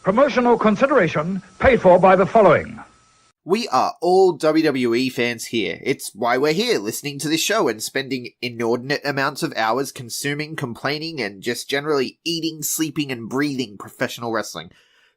Promotional consideration paid for by the following. We are all WWE fans here. It's why we're here, listening to this show and spending inordinate amounts of hours consuming, complaining, and just generally eating, sleeping, and breathing professional wrestling.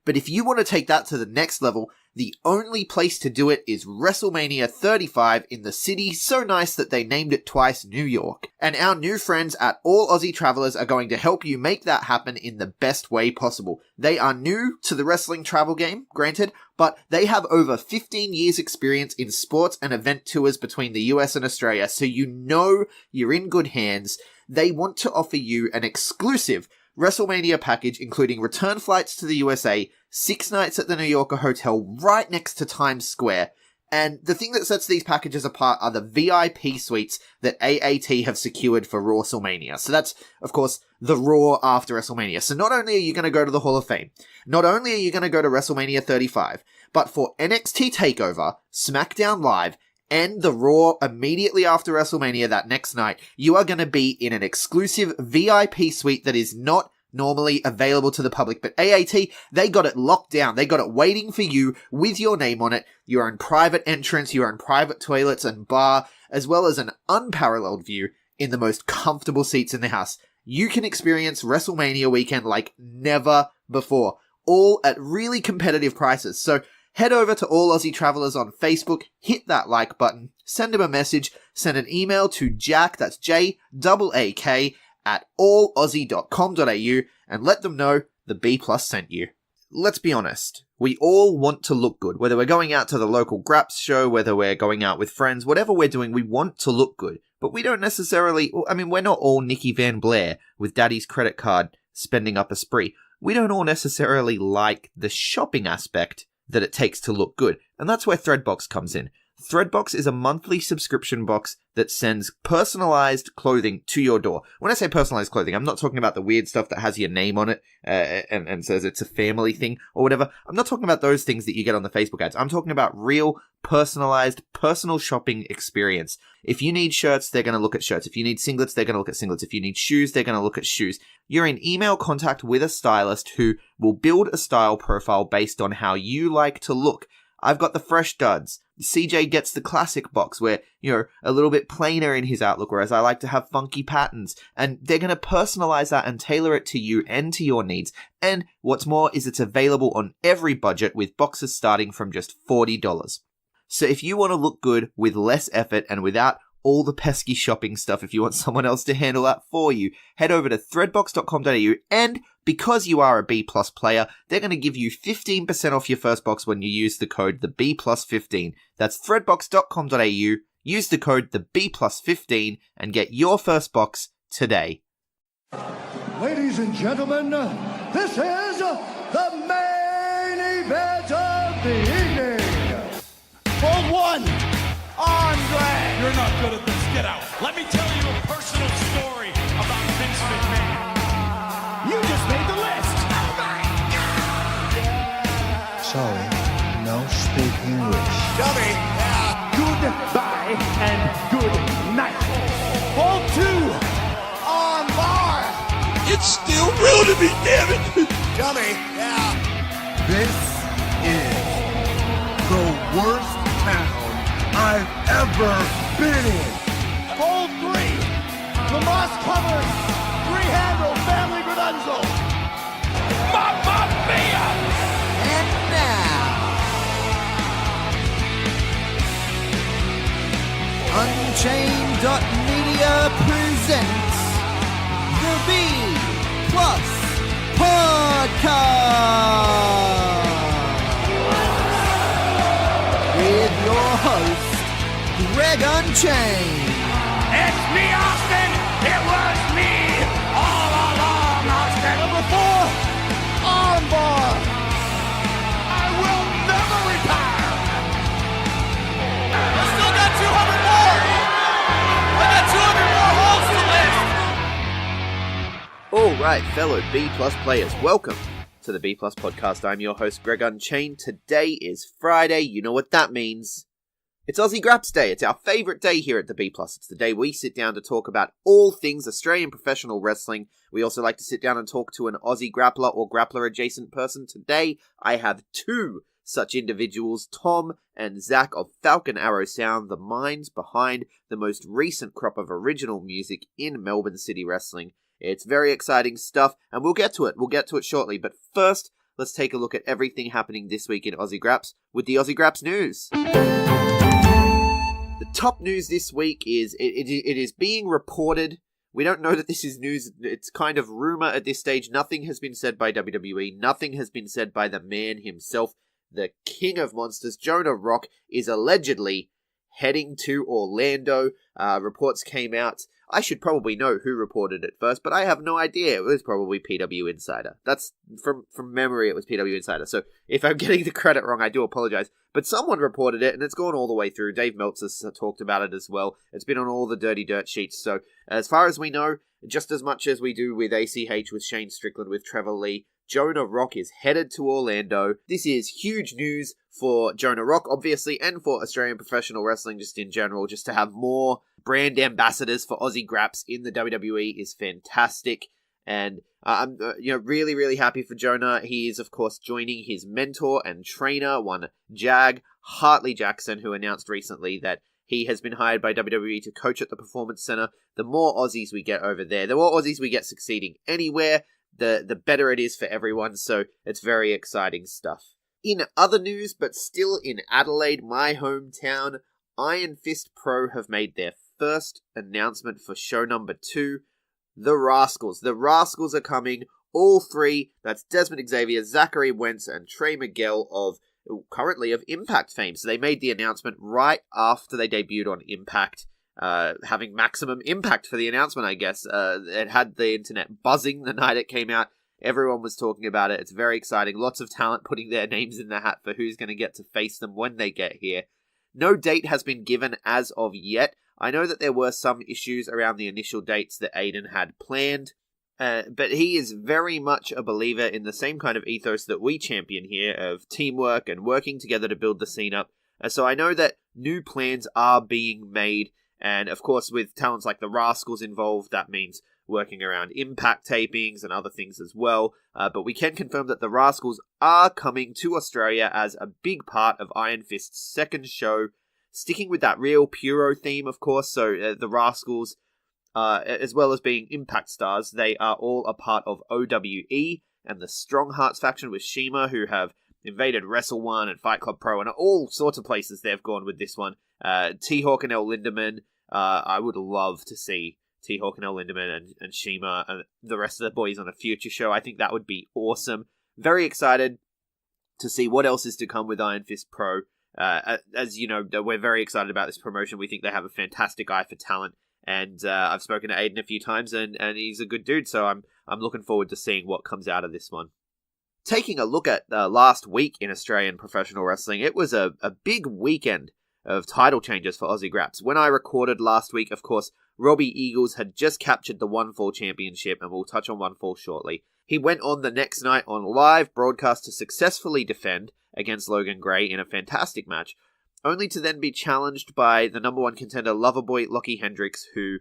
But if you want to take that to the next level, the only place to do it is WrestleMania 35 in the city so nice that they named it twice New York. And our new friends at All Aussie Travelers are going to help you make that happen in the best way possible. They are new to the wrestling travel game, granted, but they have over 15 years experience in sports and event tours between the US and Australia, so you know you're in good hands. They want to offer you an exclusive WrestleMania package, including return flights to the USA, 6 nights at the New Yorker Hotel right next to Times Square. And the thing that sets these packages apart are the VIP suites that AAT have secured for WrestleMania. So that's, of course, the Raw after WrestleMania. So not only are you going to go to the Hall of Fame, not only are you going to go to WrestleMania 35, but for NXT TakeOver, SmackDown Live, and the Raw immediately after WrestleMania that next night, you are going to be in an exclusive VIP suite that is not normally available to the public. But AAT, they got it locked down. They got it waiting for you with your name on it. You are in private entrance, you are in private toilets and bar, as well as an unparalleled view in the most comfortable seats in the house. You can experience WrestleMania weekend like never before, all at really competitive prices. So head over to All Aussie Travelers on Facebook, hit that like button, send them a message, send an email to Jack, that's JAAK, at allaussie.com.au, and let them know the B Plus sent you. Let's be honest, we all want to look good. Whether we're going out to the local Grapps show, whether we're going out with friends, whatever we're doing, we want to look good. But we don't necessarily, we're not all Nikki Van Blair with daddy's credit card spending up a spree. We don't all necessarily like the shopping aspect that it takes to look good. And that's where Threadbox comes in. Threadbox is a monthly subscription box that sends personalized clothing to your door. When I say personalized clothing, I'm not talking about the weird stuff that has your name on it and says it's a family thing or whatever. I'm not talking about those things that you get on the Facebook ads. I'm talking about real, personalized, personal shopping experience. If you need shirts, they're going to look at shirts. If you need singlets, they're going to look at singlets. If you need shoes, they're going to look at shoes. You're in email contact with a stylist who will build a style profile based on how you like to look. I've got the fresh duds. CJ gets the classic box where you're a little bit plainer in his outlook, whereas I like to have funky patterns. And they're going to personalize that and tailor it to you and to your needs. And what's more is it's available on every budget with boxes starting from just $40. So if you want to look good with less effort and without all the pesky shopping stuff, if you want someone else to handle that for you, head over to threadbox.com.au, and because you are a B Plus player, they're going to give you 15% off your first box when you use the code the B Plus 15. That's threadbox.com.au. Use the code the B Plus 15 and get your first box today. Ladies and gentlemen, this is the main event of the evening. Hold one. Andre! You're not good at this. Get out. Let me tell you a personal story about Vince McMahon. You just made the list. Oh my God! Sorry, no speak English. Dummy. Goodbye and good night. Hold two. On bar. It's still real to me, damn it. Dummy. Yeah. This is the worst town I've ever been in. Hold three. Lamas covers. Three-handle family Gradunzo. Mamma mia! And now, Unchained.media presents the B Plus Podcast with your host, Greg Unchained. It's me, Austin! It was me all along, Austin! Number 4, armbar! I will never retire! I still got 200 more! I got 200 more holes to list! Alright, fellow B Plus players, welcome to the B Plus Podcast. I'm your host, Greg Unchained. Today is Friday. You know what that means. It's Aussie Grapps Day. It's our favourite day here at the B+. It's the day we sit down to talk about all things Australian professional wrestling. We also like to sit down and talk to an Aussie grappler or grappler-adjacent person. Today, I have two such individuals, Tom and Zach of Falcon Arrow Sound, the minds behind the most recent crop of original music in Melbourne City Wrestling. It's very exciting stuff, and we'll get to it. We'll get to it shortly. But first, let's take a look at everything happening this week in Aussie Grapps with the Aussie Grapps news. The top news this week is it is being reported. We don't know that this is news. It's kind of rumor at this stage. Nothing has been said by WWE. Nothing has been said by the man himself. The king of monsters, Jonah Rock, is allegedly heading to Orlando. Reports came out. I should probably know who reported it first, but I have no idea. It was probably PW Insider. That's from memory. It was PW Insider. So if I'm getting the credit wrong, I do apologize. But someone reported it, and it's gone all the way through. Dave Meltzer's talked about it as well. It's been on all the dirty dirt sheets. So as far as we know, just as much as we do with ACH, with Shane Strickland, with Trevor Lee, Jonah Rock is headed to Orlando. This is huge news for Jonah Rock, obviously, and for Australian professional wrestling just in general. Just to have more brand ambassadors for Aussie Grapps in the WWE is fantastic. And I'm really, really happy for Jonah. He is, of course, joining his mentor and trainer, one Jag Hartley Jackson, who announced recently that he has been hired by WWE to coach at the Performance Center. The more Aussies we get over there, the more Aussies we get succeeding anywhere, the better it is for everyone. So it's very exciting stuff. In other news, but still in Adelaide, my hometown, Iron Fist Pro have made their first announcement for show number 2, The Rascals. The Rascals are coming, all three. That's Desmond Xavier, Zachary Wentz, and Trey Miguel currently of Impact fame. So they made the announcement right after they debuted on Impact, having maximum impact for the announcement, I guess. It had the internet buzzing the night it came out. Everyone was talking about it. It's very exciting. Lots of talent putting their names in the hat for who's going to get to face them when they get here. No date has been given as of yet. I know that there were some issues around the initial dates that Aiden had planned, but he is very much a believer in the same kind of ethos that we champion here of teamwork and working together to build the scene up. So I know that new plans are being made, and of course with talents like the Rascals involved, that means working around Impact tapings and other things as well. But we can confirm that the Rascals are coming to Australia as a big part of Iron Fist's second show, sticking with that real Puro theme, of course. So the Rascals, as well as being Impact stars, they are all a part of OWE and the Strong Hearts faction with Shima, who have invaded Wrestle One and Fight Club Pro and all sorts of places they've gone with this one. T-Hawk and El Lindemann, I would love to see T-Hawk and El Lindemann and Shima and the rest of the boys on a future show. I think that would be awesome. Very excited to see what else is to come with Iron Fist Pro. As you know, we're very excited about this promotion. We think they have a fantastic eye for talent, and I've spoken to Aiden a few times, and he's a good dude. So I'm looking forward to seeing what comes out of this one. Taking a look at last week in Australian professional wrestling, it was a big weekend of title changes for Aussie Grapps. When I recorded last week, of course, Robbie Eagles had just captured the One Fall Championship, and we'll touch on One Fall shortly. He went on the next night on live broadcast to successfully defend against Logan Gray in a fantastic match, only to then be challenged by the number one contender Loverboy Lockie Hendricks, who,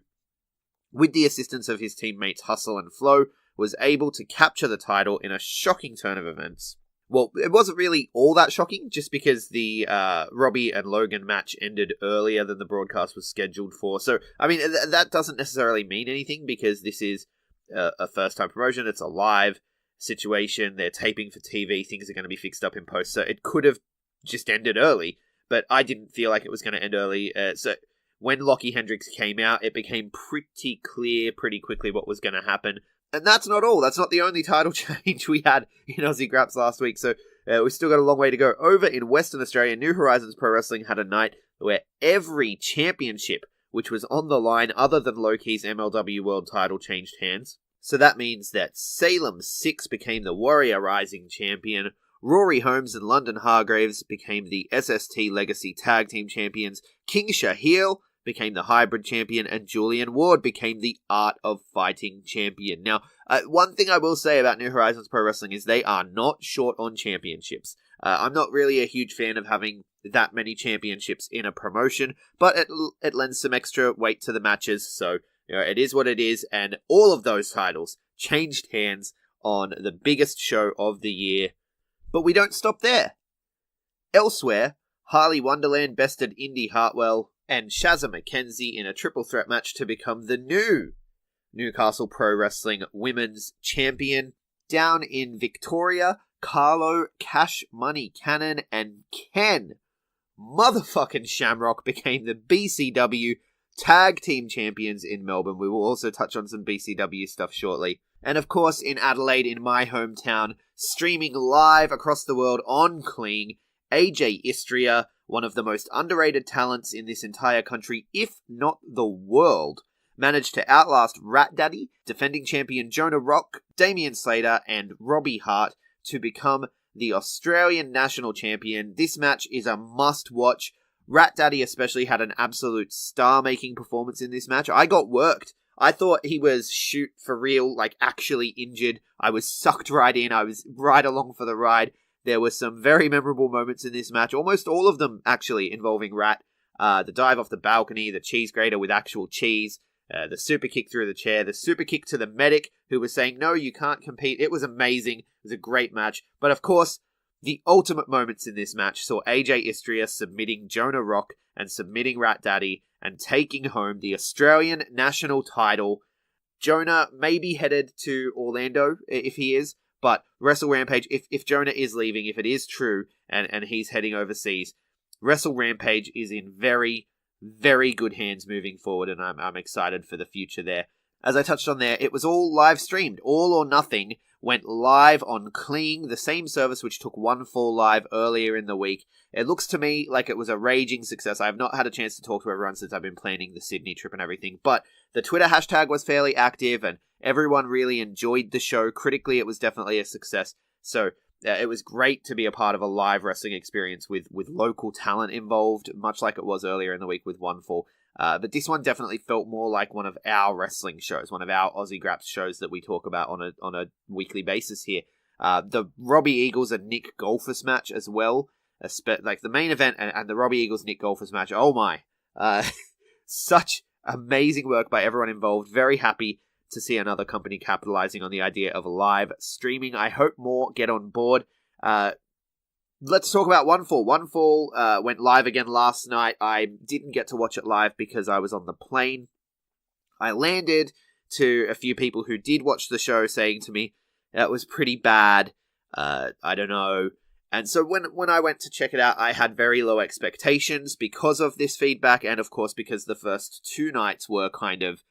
with the assistance of his teammates Hustle and Flo, was able to capture the title in a shocking turn of events. Well, it wasn't really all that shocking, just because the Robbie and Logan match ended earlier than the broadcast was scheduled for. So, I mean, that doesn't necessarily mean anything, because this is a first-time promotion. It's a live situation. They're taping for TV. Things are going to be fixed up in post. So it could have just ended early, but I didn't feel like it was going to end early. So when Lockie Hendricks came out, it became pretty clear pretty quickly what was going to happen. And that's not all. That's not the only title change we had in Aussie Grapps last week. So we've still got a long way to go. Over in Western Australia, New Horizons Pro Wrestling had a night where every championship which was on the line other than Loki's MLW World title changed hands. So that means that Salem 6 became the Warrior Rising champion, Rory Holmes and London Hargraves became the SST Legacy Tag Team champions, King Shaheel became the Hybrid champion, and Julian Ward became the Art of Fighting champion. Now, one thing I will say about New Horizons Pro Wrestling is they are not short on championships. I'm not really a huge fan of having that many championships in a promotion, but it lends some extra weight to the matches, so it is what it is, and all of those titles changed hands on the biggest show of the year. But we don't stop there. Elsewhere, Harley Wonderland bested Indy Hartwell and Shazza McKenzie in a triple threat match to become the new Newcastle Pro Wrestling Women's Champion. Down in Victoria, Carlo Cash Money Cannon and Ken motherfucking Shamrock became the BCW Tag Team Champions in Melbourne. We will also touch on some BCW stuff shortly. And of course, in Adelaide, in my hometown, streaming live across the world on Kling, AJ Istria, one of the most underrated talents in this entire country, if not the world, managed to outlast Rat Daddy, defending champion Jonah Rock, Damian Slater, and Robbie Hart to become the Australian National Champion. This match is a must-watch. Rat Daddy especially had an absolute star-making performance in this match. I got worked. I thought he was shoot for real, like actually injured. I was sucked right in. I was right along for the ride. There were some very memorable moments in this match, almost all of them actually involving Rat. The dive off the balcony, the cheese grater with actual cheese, the super kick through the chair, the super kick to the medic who was saying, no, you can't compete. It was amazing. It was a great match. But of course, the ultimate moments in this match saw AJ Istria submitting Jonah Rock and submitting Rat Daddy and taking home the Australian national title. Jonah may be headed to Orlando if he is, but WrestleRampage, if Jonah is leaving, if it is true, and he's heading overseas, WrestleRampage is in very, very good hands moving forward, and I'm excited for the future there. As I touched on there, it was all live streamed. All or Nothing went live on Kling, the same service which took One Fall live earlier in the week. It looks to me like it was a raging success. I have not had a chance to talk to everyone since I've been planning the Sydney trip and everything, but the Twitter hashtag was fairly active and everyone really enjoyed the show. Critically, it was definitely a success. So it was great to be a part of a live wrestling experience with local talent involved, much like it was earlier in the week with One Fall. But this one definitely felt more like one of our wrestling shows, one of our Aussie Grapps shows that we talk about on a weekly basis here. The Robbie Eagles and Nick Golfus match as well, like the main event and the Robbie Eagles Nick Golfus match. Oh my, such amazing work by everyone involved. Very happy to see another company capitalizing on the idea of live streaming. I hope more get on board. Let's talk about One Fall. One Fall went live again last night. I didn't get to watch it live because I was on the plane. I landed to a few people who did watch the show saying to me, it was pretty bad. I don't know. And so when I went to check it out, I had very low expectations because of this feedback, and of course because the first two nights were kind of,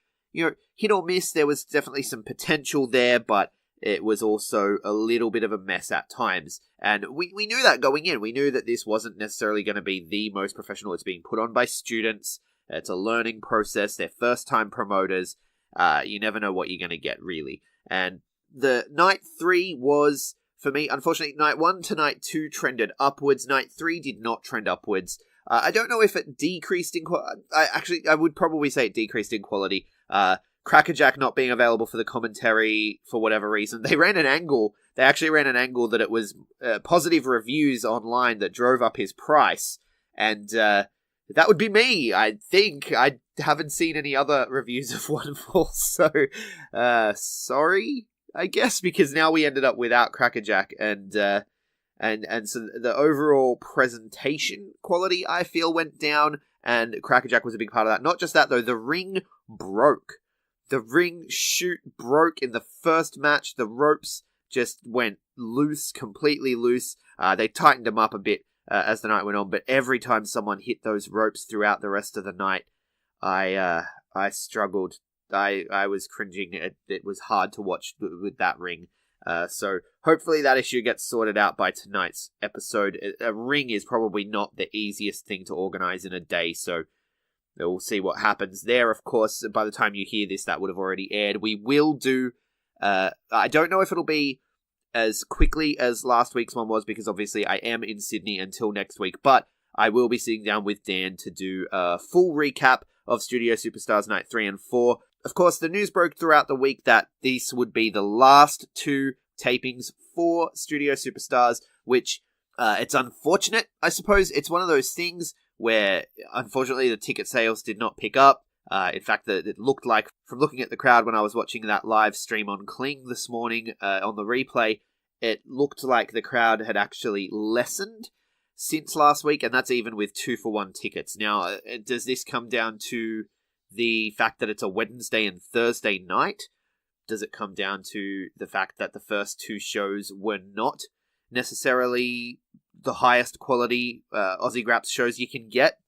hit or miss. There was definitely some potential there, but it was also a little bit of a mess at times. And we knew that going in. We knew that this wasn't necessarily going to be the most professional. It's being put on by students. It's a learning process. They're first-time promoters. You never know what you're going to get, really. And the night 3 was, for me, unfortunately, night 1 to night 2 trended upwards. Night 3 did not trend upwards. I don't know if it decreased in quality. I would probably say it decreased in quality. Crackerjack not being available for the commentary for whatever reason. They actually ran an angle that it was positive reviews online that drove up his price. And that would be me, I think. I haven't seen any other reviews of One Fall, so sorry, I guess, because now we ended up without Crackerjack. And so the overall presentation quality, I feel, went down, and Crackerjack was a big part of that. Not just that, though, the ring broke. The ring chute broke in the first match. The ropes just went loose, completely loose. They tightened them up a bit as the night went on, but every time someone hit those ropes throughout the rest of the night, I struggled. I was cringing. It was hard to watch with that ring. So hopefully that issue gets sorted out by tonight's episode. A ring is probably not the easiest thing to organize in a day, so we'll see what happens there. Of course, by the time you hear this, that would have already aired. We will do... I don't know if it'll be as quickly as last week's one was, because obviously I am in Sydney until next week, but I will be sitting down with Dan to do a full recap of Studio Superstars Night 3 and 4. Of course, the news broke throughout the week that these would be the last 2 tapings for Studio Superstars, which It's unfortunate, I suppose. It's one of those things where, unfortunately, the ticket sales did not pick up. In fact, it looked like, from looking at the crowd when I was watching that live stream on Kling this morning on the replay, it looked like the crowd had actually lessened since last week, and that's even with 2-for-1 tickets. Now, does this come down to the fact that it's a Wednesday and Thursday night? Does it come down to the fact that the first two shows were not necessarily the highest quality Aussie Grapps shows you can get?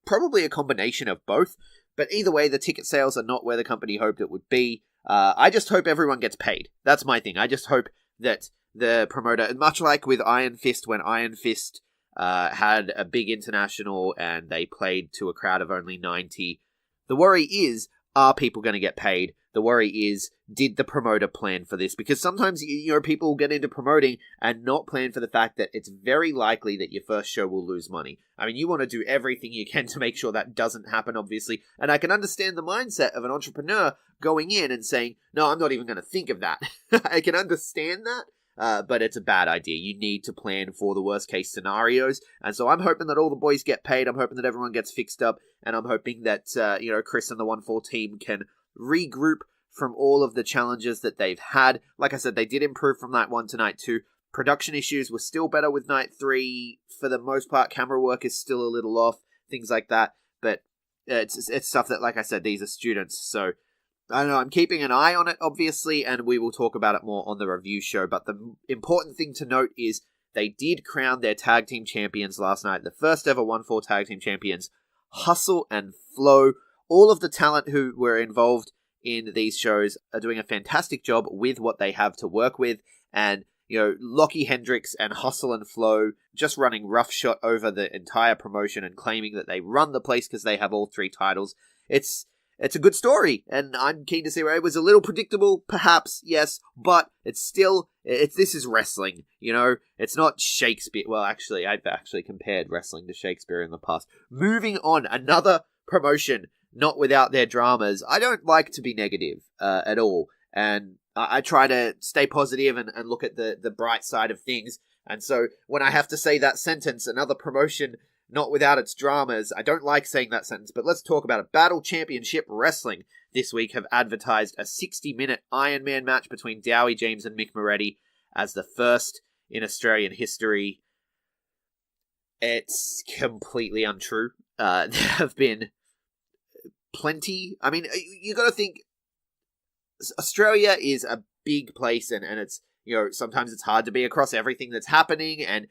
Probably a combination of both, but either way, the ticket sales are not where the company hoped it would be. I just hope everyone gets paid. That's my thing. I just hope that the promoter, much like with Iron Fist, when Iron Fist had a big international and they played to a crowd of only 90, the worry is, are people going to get paid? The worry is, did the promoter plan for this? Because sometimes, people get into promoting and not plan for the fact that it's very likely that your first show will lose money. I mean, you want to do everything you can to make sure that doesn't happen, obviously. And I can understand the mindset of an entrepreneur going in and saying, no, I'm not even going to think of that. I can understand that. But it's a bad idea. You need to plan for the worst case scenarios. And so I'm hoping that all the boys get paid. I'm hoping that everyone gets fixed up. And I'm hoping that, Chris and the 1-4 team can regroup from all of the challenges that they've had. Like I said, they did improve from night 1 to night 2. Production issues were still better with night 3. For the most part, camera work is still a little off, things like that. But it's stuff that, like I said, these are students. So, I don't know, I'm keeping an eye on it, obviously, and we will talk about it more on the review show. But the important thing to note is they did crown their tag team champions last night. The first ever 1-4 tag team champions, Hustle and Flow. All of the talent who were involved in these shows are doing a fantastic job with what they have to work with. And, Lockie Hendricks and Hustle and Flow just running roughshod over the entire promotion and claiming that they run the place because they have all 3 titles. It's a good story, and I'm keen to see where it was a little predictable, perhaps, yes, but this is wrestling, It's not Shakespeare. Well, actually, I've actually compared wrestling to Shakespeare in the past. Moving on, another promotion, not without their dramas. I don't like to be negative at all, and I try to stay positive and look at the bright side of things. And so when I have to say that sentence, another promotion not without its dramas, I don't like saying that sentence, but let's talk about it. Battle Championship Wrestling this week have advertised a 60-minute Iron Man match between Dowie James and Mick Moretti as the first in Australian history. It's completely untrue. There have been plenty. I mean, you got to think, Australia is a big place, and it's, sometimes it's hard to be across everything that's happening, and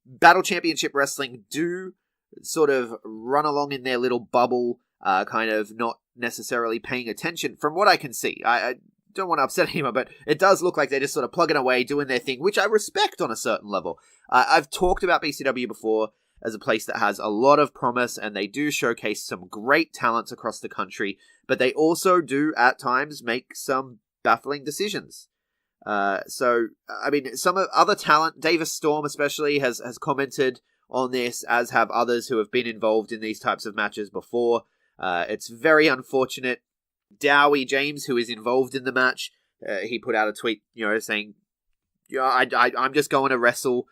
Battle Championship Wrestling do sort of run along in their little bubble, kind of not necessarily paying attention from what I can see. I don't want to upset anyone, but it does look like they're just sort of plugging away, doing their thing, which I respect on a certain level. I've talked about BCW before as a place that has a lot of promise, and they do showcase some great talents across the country, but they also do at times make some baffling decisions. So, I mean, some of other talent, Davis Storm especially, has commented on this, as have others who have been involved in these types of matches before. It's very unfortunate. Dowie James, who is involved in the match, he put out a tweet, saying, I'm just going to wrestle.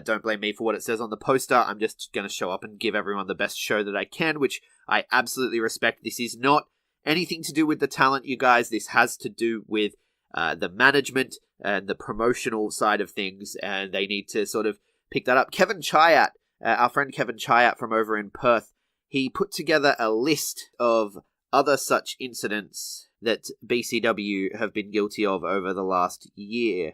Don't blame me for what it says on the poster. I'm just going to show up and give everyone the best show that I can, which I absolutely respect. This is not anything to do with the talent, you guys. This has to do with the management and the promotional side of things, and they need to sort of pick that up. Kevin Chiat, our friend Kevin Chiat from over in Perth, he put together a list of other such incidents that BCW have been guilty of over the last year.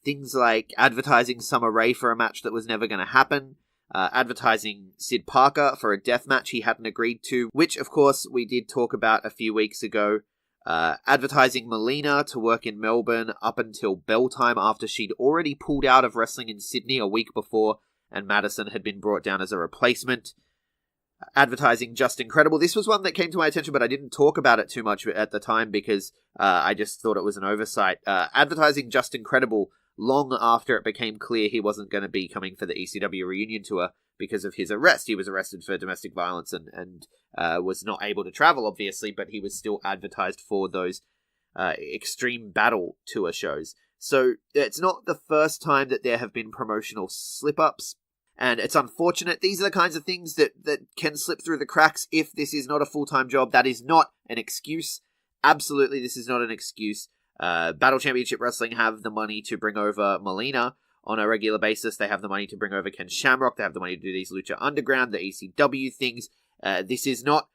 Things like advertising Summer Rae for a match that was never going to happen, advertising Sid Parker for a death match he hadn't agreed to, which, of course, we did talk about a few weeks ago, advertising Melina to work in Melbourne up until bell time after she'd already pulled out of wrestling in Sydney a week before, and Madison had been brought down as a replacement. Advertising Just Incredible. This was one that came to my attention, but I didn't talk about it too much at the time because I just thought it was an oversight. Advertising Just Incredible long after it became clear he wasn't going to be coming for the ECW reunion tour because of his arrest. He was arrested for domestic violence and was not able to travel, obviously, but he was still advertised for those Extreme Battle tour shows. So it's not the first time that there have been promotional slip-ups. And it's unfortunate. These are the kinds of things that can slip through the cracks if this is not a full-time job. That is not an excuse. Absolutely, this is not an excuse. Battle Championship Wrestling have the money to bring over Molina on a regular basis. They have the money to bring over Ken Shamrock. They have the money to do these Lucha Underground, the ECW things. This is not...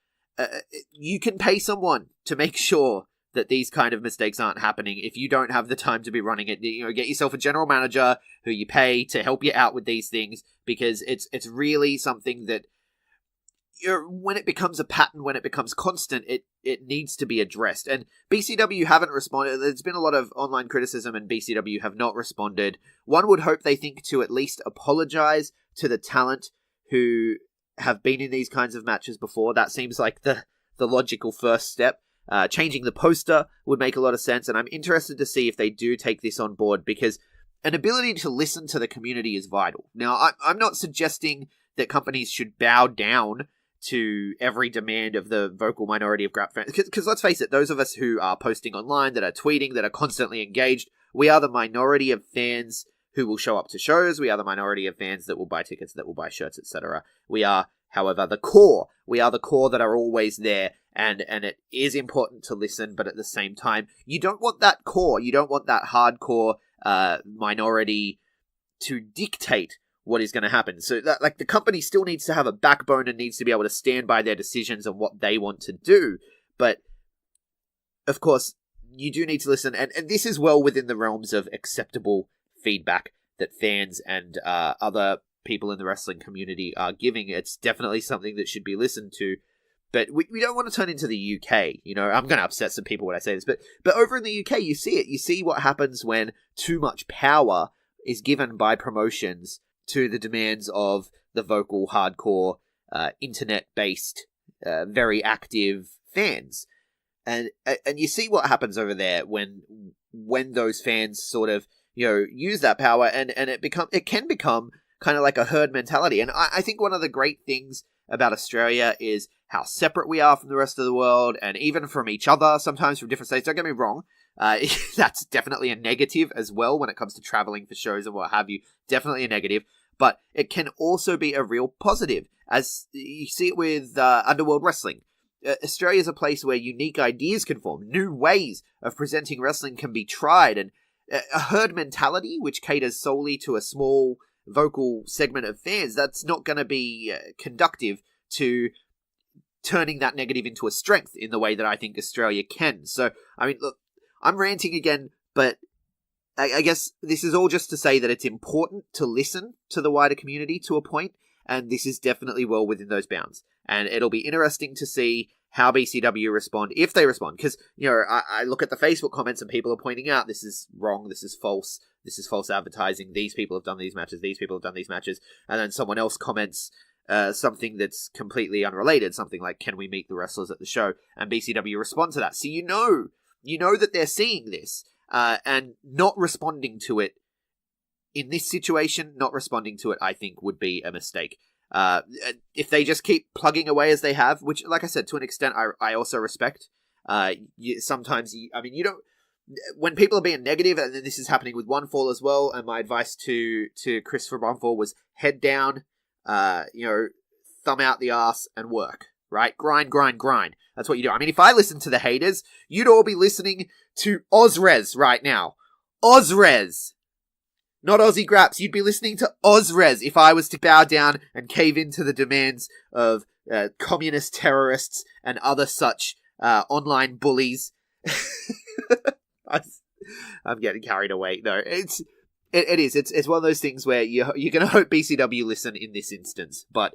you can pay someone to make sure that these kind of mistakes aren't happening. If you don't have the time to be running it, get yourself a general manager who you pay to help you out with these things, because it's really something that when it becomes a pattern, when it becomes constant, it needs to be addressed. And BCW haven't responded. There's been a lot of online criticism, and BCW have not responded. One would hope they think to at least apologize to the talent who have been in these kinds of matches before. That seems like the logical first step. Changing the poster would make a lot of sense, and I'm interested to see if they do take this on board, because an ability to listen to the community is vital. Now, I'm not suggesting that companies should bow down to every demand of the vocal minority of Grapp fans, because let's face it, those of us who are posting online, that are tweeting, that are constantly engaged, we are the minority of fans who will show up to shows. We are the minority of fans that will buy tickets, that will buy shirts, etc. We are, however, the core. We are the core that are always there, and it is important to listen, but at the same time, you don't want that core, you don't want that hardcore minority to dictate what is going to happen. So that, like, the company still needs to have a backbone and needs to be able to stand by their decisions and what they want to do. But, of course, you do need to listen, and this is well within the realms of acceptable feedback that fans and other people in the wrestling community are giving. It's definitely something that should be listened to, but we don't want to turn into the UK. I'm going to upset some people when I say this, but over in the UK, you see it. You see what happens when too much power is given by promotions to the demands of the vocal, hardcore, internet-based, very active fans. And you see what happens over there when those fans sort of, use that power, and it can become kind of like a herd mentality. And I think one of the great things about Australia is how separate we are from the rest of the world, and even from each other, sometimes from different states. Don't get me wrong. That's definitely a negative as well when it comes to traveling for shows and what have you. Definitely a negative. But it can also be a real positive, as you see it with Underworld Wrestling. Australia is a place where unique ideas can form, new ways of presenting wrestling can be tried, and a herd mentality, which caters solely to a small vocal segment of fans, that's not going to be conductive to turning that negative into a strength in the way that I think Australia can. So, I mean, look, I'm ranting again, but I guess this is all just to say that it's important to listen to the wider community to a point, and this is definitely well within those bounds. And it'll be interesting to see how BCW respond, if they respond, because, I look at the Facebook comments and people are pointing out, this is wrong, this is false advertising, these people have done these matches, and then someone else comments something that's completely unrelated, something like, can we meet the wrestlers at the show? And BCW respond to that. So you know that they're seeing this, and not responding to it in this situation, I think would be a mistake. If they just keep plugging away as they have, which, like I said, to an extent, I also respect. Sometimes, you don't, when people are being negative, and then this is happening with One Fall as well, and my advice to Christopher One Fall was head down, thumb out the ass and work, right? Grind. That's what you do. I mean, if I listen to the haters, you'd all be listening to Ozrez right now. Ozrez! Not Aussie Grapps. You'd be listening to Ozrez if I was to bow down and cave into the demands of communist terrorists and other such online bullies. I'm getting carried away. No, it is. It's one of those things where you're going to hope BCW listen in this instance, but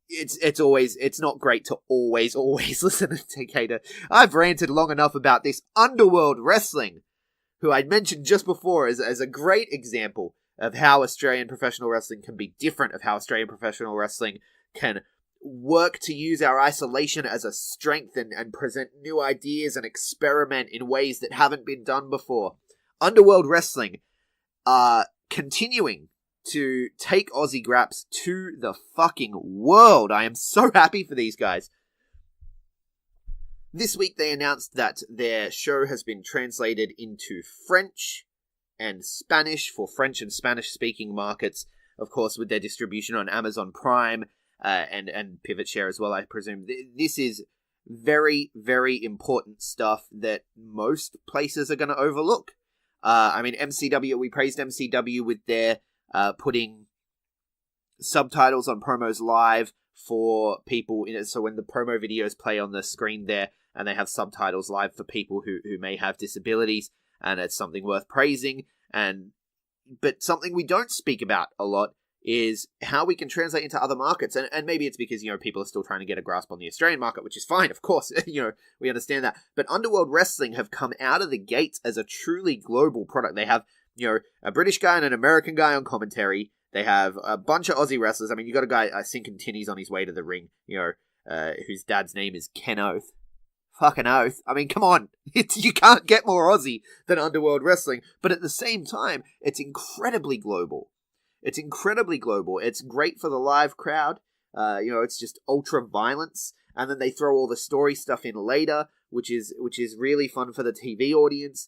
it's not great to always listen to Cater. I've ranted long enough about this. Underworld Wrestling, who I'd mentioned just before as a great example of how Australian professional wrestling can be different, of how Australian professional wrestling can work to use our isolation as a strength and present new ideas and experiment in ways that haven't been done before. Underworld Wrestling are continuing to take Aussie Grapps to the fucking world. I am so happy for these guys. This week they announced that their show has been translated into French, and Spanish for French and Spanish-speaking markets, of course, with their distribution on Amazon Prime and Pivot Share as well, I presume. This is very, very important stuff that most places are going to overlook. I mean, MCW, we praised MCW with their putting subtitles on promos live for people, so when the promo videos play on the screen there, and they have subtitles live for people who may have disabilities, and it's something worth praising. But something we don't speak about a lot is how we can translate into other markets. And maybe it's because, people are still trying to get a grasp on the Australian market, which is fine, of course. We understand that. But Underworld Wrestling have come out of the gates as a truly global product. They have, a British guy and an American guy on commentary. They have a bunch of Aussie wrestlers. I mean, you got a guy sinking tinnies on his way to the ring, whose dad's name is Ken Oath. Fucking oath. I mean, come on. You can't get more Aussie than Underworld Wrestling. But at the same time, it's incredibly global. It's great for the live crowd. It's just ultra violence. And then they throw all the story stuff in later, which is really fun for the TV audience.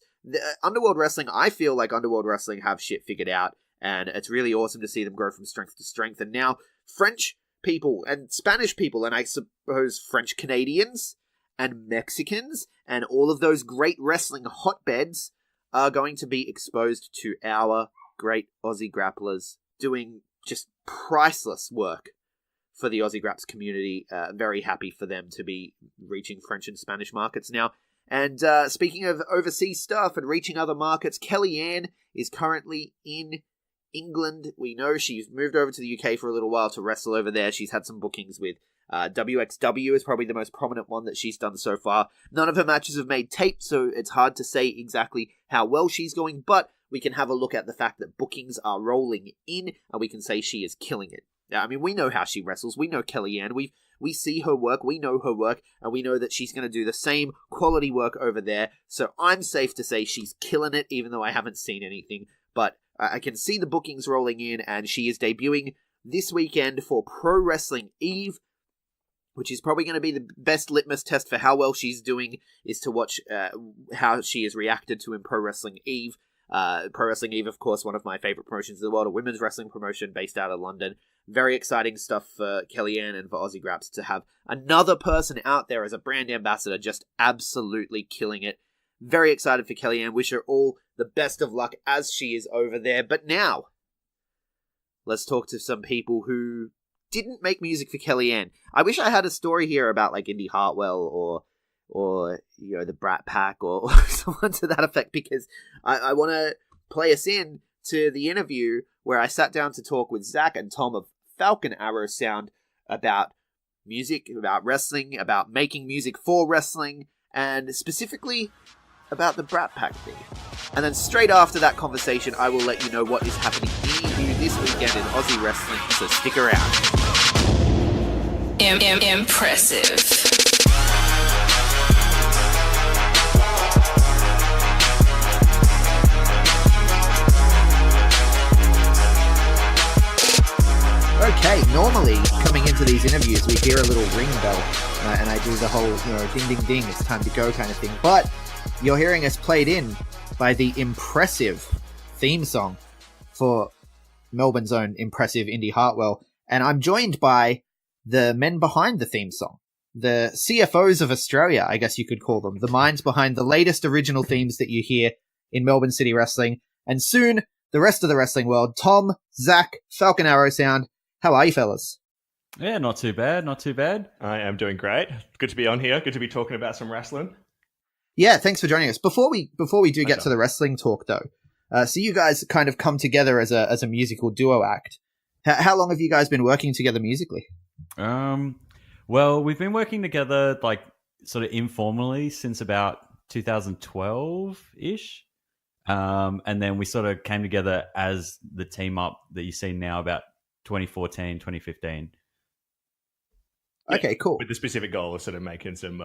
Underworld Wrestling, I feel like Underworld Wrestling have shit figured out. And it's really awesome to see them grow from strength to strength. And now French people and Spanish people, and I suppose French Canadians and Mexicans and all of those great wrestling hotbeds are going to be exposed to our great Aussie grapplers doing just priceless work for the Aussie Grapps community. Very happy for them to be reaching French and Spanish markets now. And speaking of overseas stuff and reaching other markets, Kellyanne is currently in England. We know she's moved over to the UK for a little while to wrestle over there. She's had some bookings with WXW is probably the most prominent one that she's done so far. None of her matches have made tape, so it's hard to say exactly how well she's going, but we can have a look at the fact that bookings are rolling in, and we can say she is killing it. I mean, we know how she wrestles. We know Kellyanne. We see her work. We know her work, and we know that she's going to do the same quality work over there. So I'm safe to say she's killing it, even though I haven't seen anything. But I can see the bookings rolling in, and she is debuting this weekend for Pro Wrestling Eve, which is probably going to be the best litmus test for how well she's doing, is to watch how she has reacted to in Pro Wrestling Eve. Pro Wrestling Eve, of course, one of my favorite promotions in the world, a women's wrestling promotion based out of London. Very exciting stuff for Kellyanne and for Aussie Grapps to have another person out there as a brand ambassador just absolutely killing it. Very excited for Kellyanne. Wish her all the best of luck as she is over there. But now, let's talk to some people who didn't make music for Kellyanne. I wish I had a story here about like Indy Hartwell or the Brat Pack or someone to that effect, because I want to play us in to the interview where I sat down to talk with Zach and Tom of Falcon Arrow Sound about music, about wrestling, about making music for wrestling, and specifically about the Brat Pack thing. And then straight after that conversation, I will let you know what is happening in this weekend in Aussie wrestling, so stick around. Impressive. Okay, normally coming into these interviews, we hear a little ring bell, and I do the whole, ding, ding, ding, it's time to go kind of thing. But you're hearing us played in by the impressive theme song for Melbourne's own impressive Indy Hartwell. And I'm joined by the men behind the theme song, the CFOs of Australia, I guess you could call them, the minds behind the latest original themes that you hear in Melbourne City Wrestling, and soon the rest of the wrestling world. Tom, Zach, Falcon Arrow Sound. How are you, fellas? Yeah, not too bad, not too bad. I am doing great. Good to be on here. Good to be talking about some wrestling. Yeah, thanks for joining us. Before we do get to the wrestling talk, though, so you guys kind of come together as a musical duo act. How long have you guys been working together musically? Well, we've been working together like sort of informally since about 2012-ish. And then we sort of came together as the team up that you see now about 2014, 2015. Okay, cool. With the specific goal of sort of making some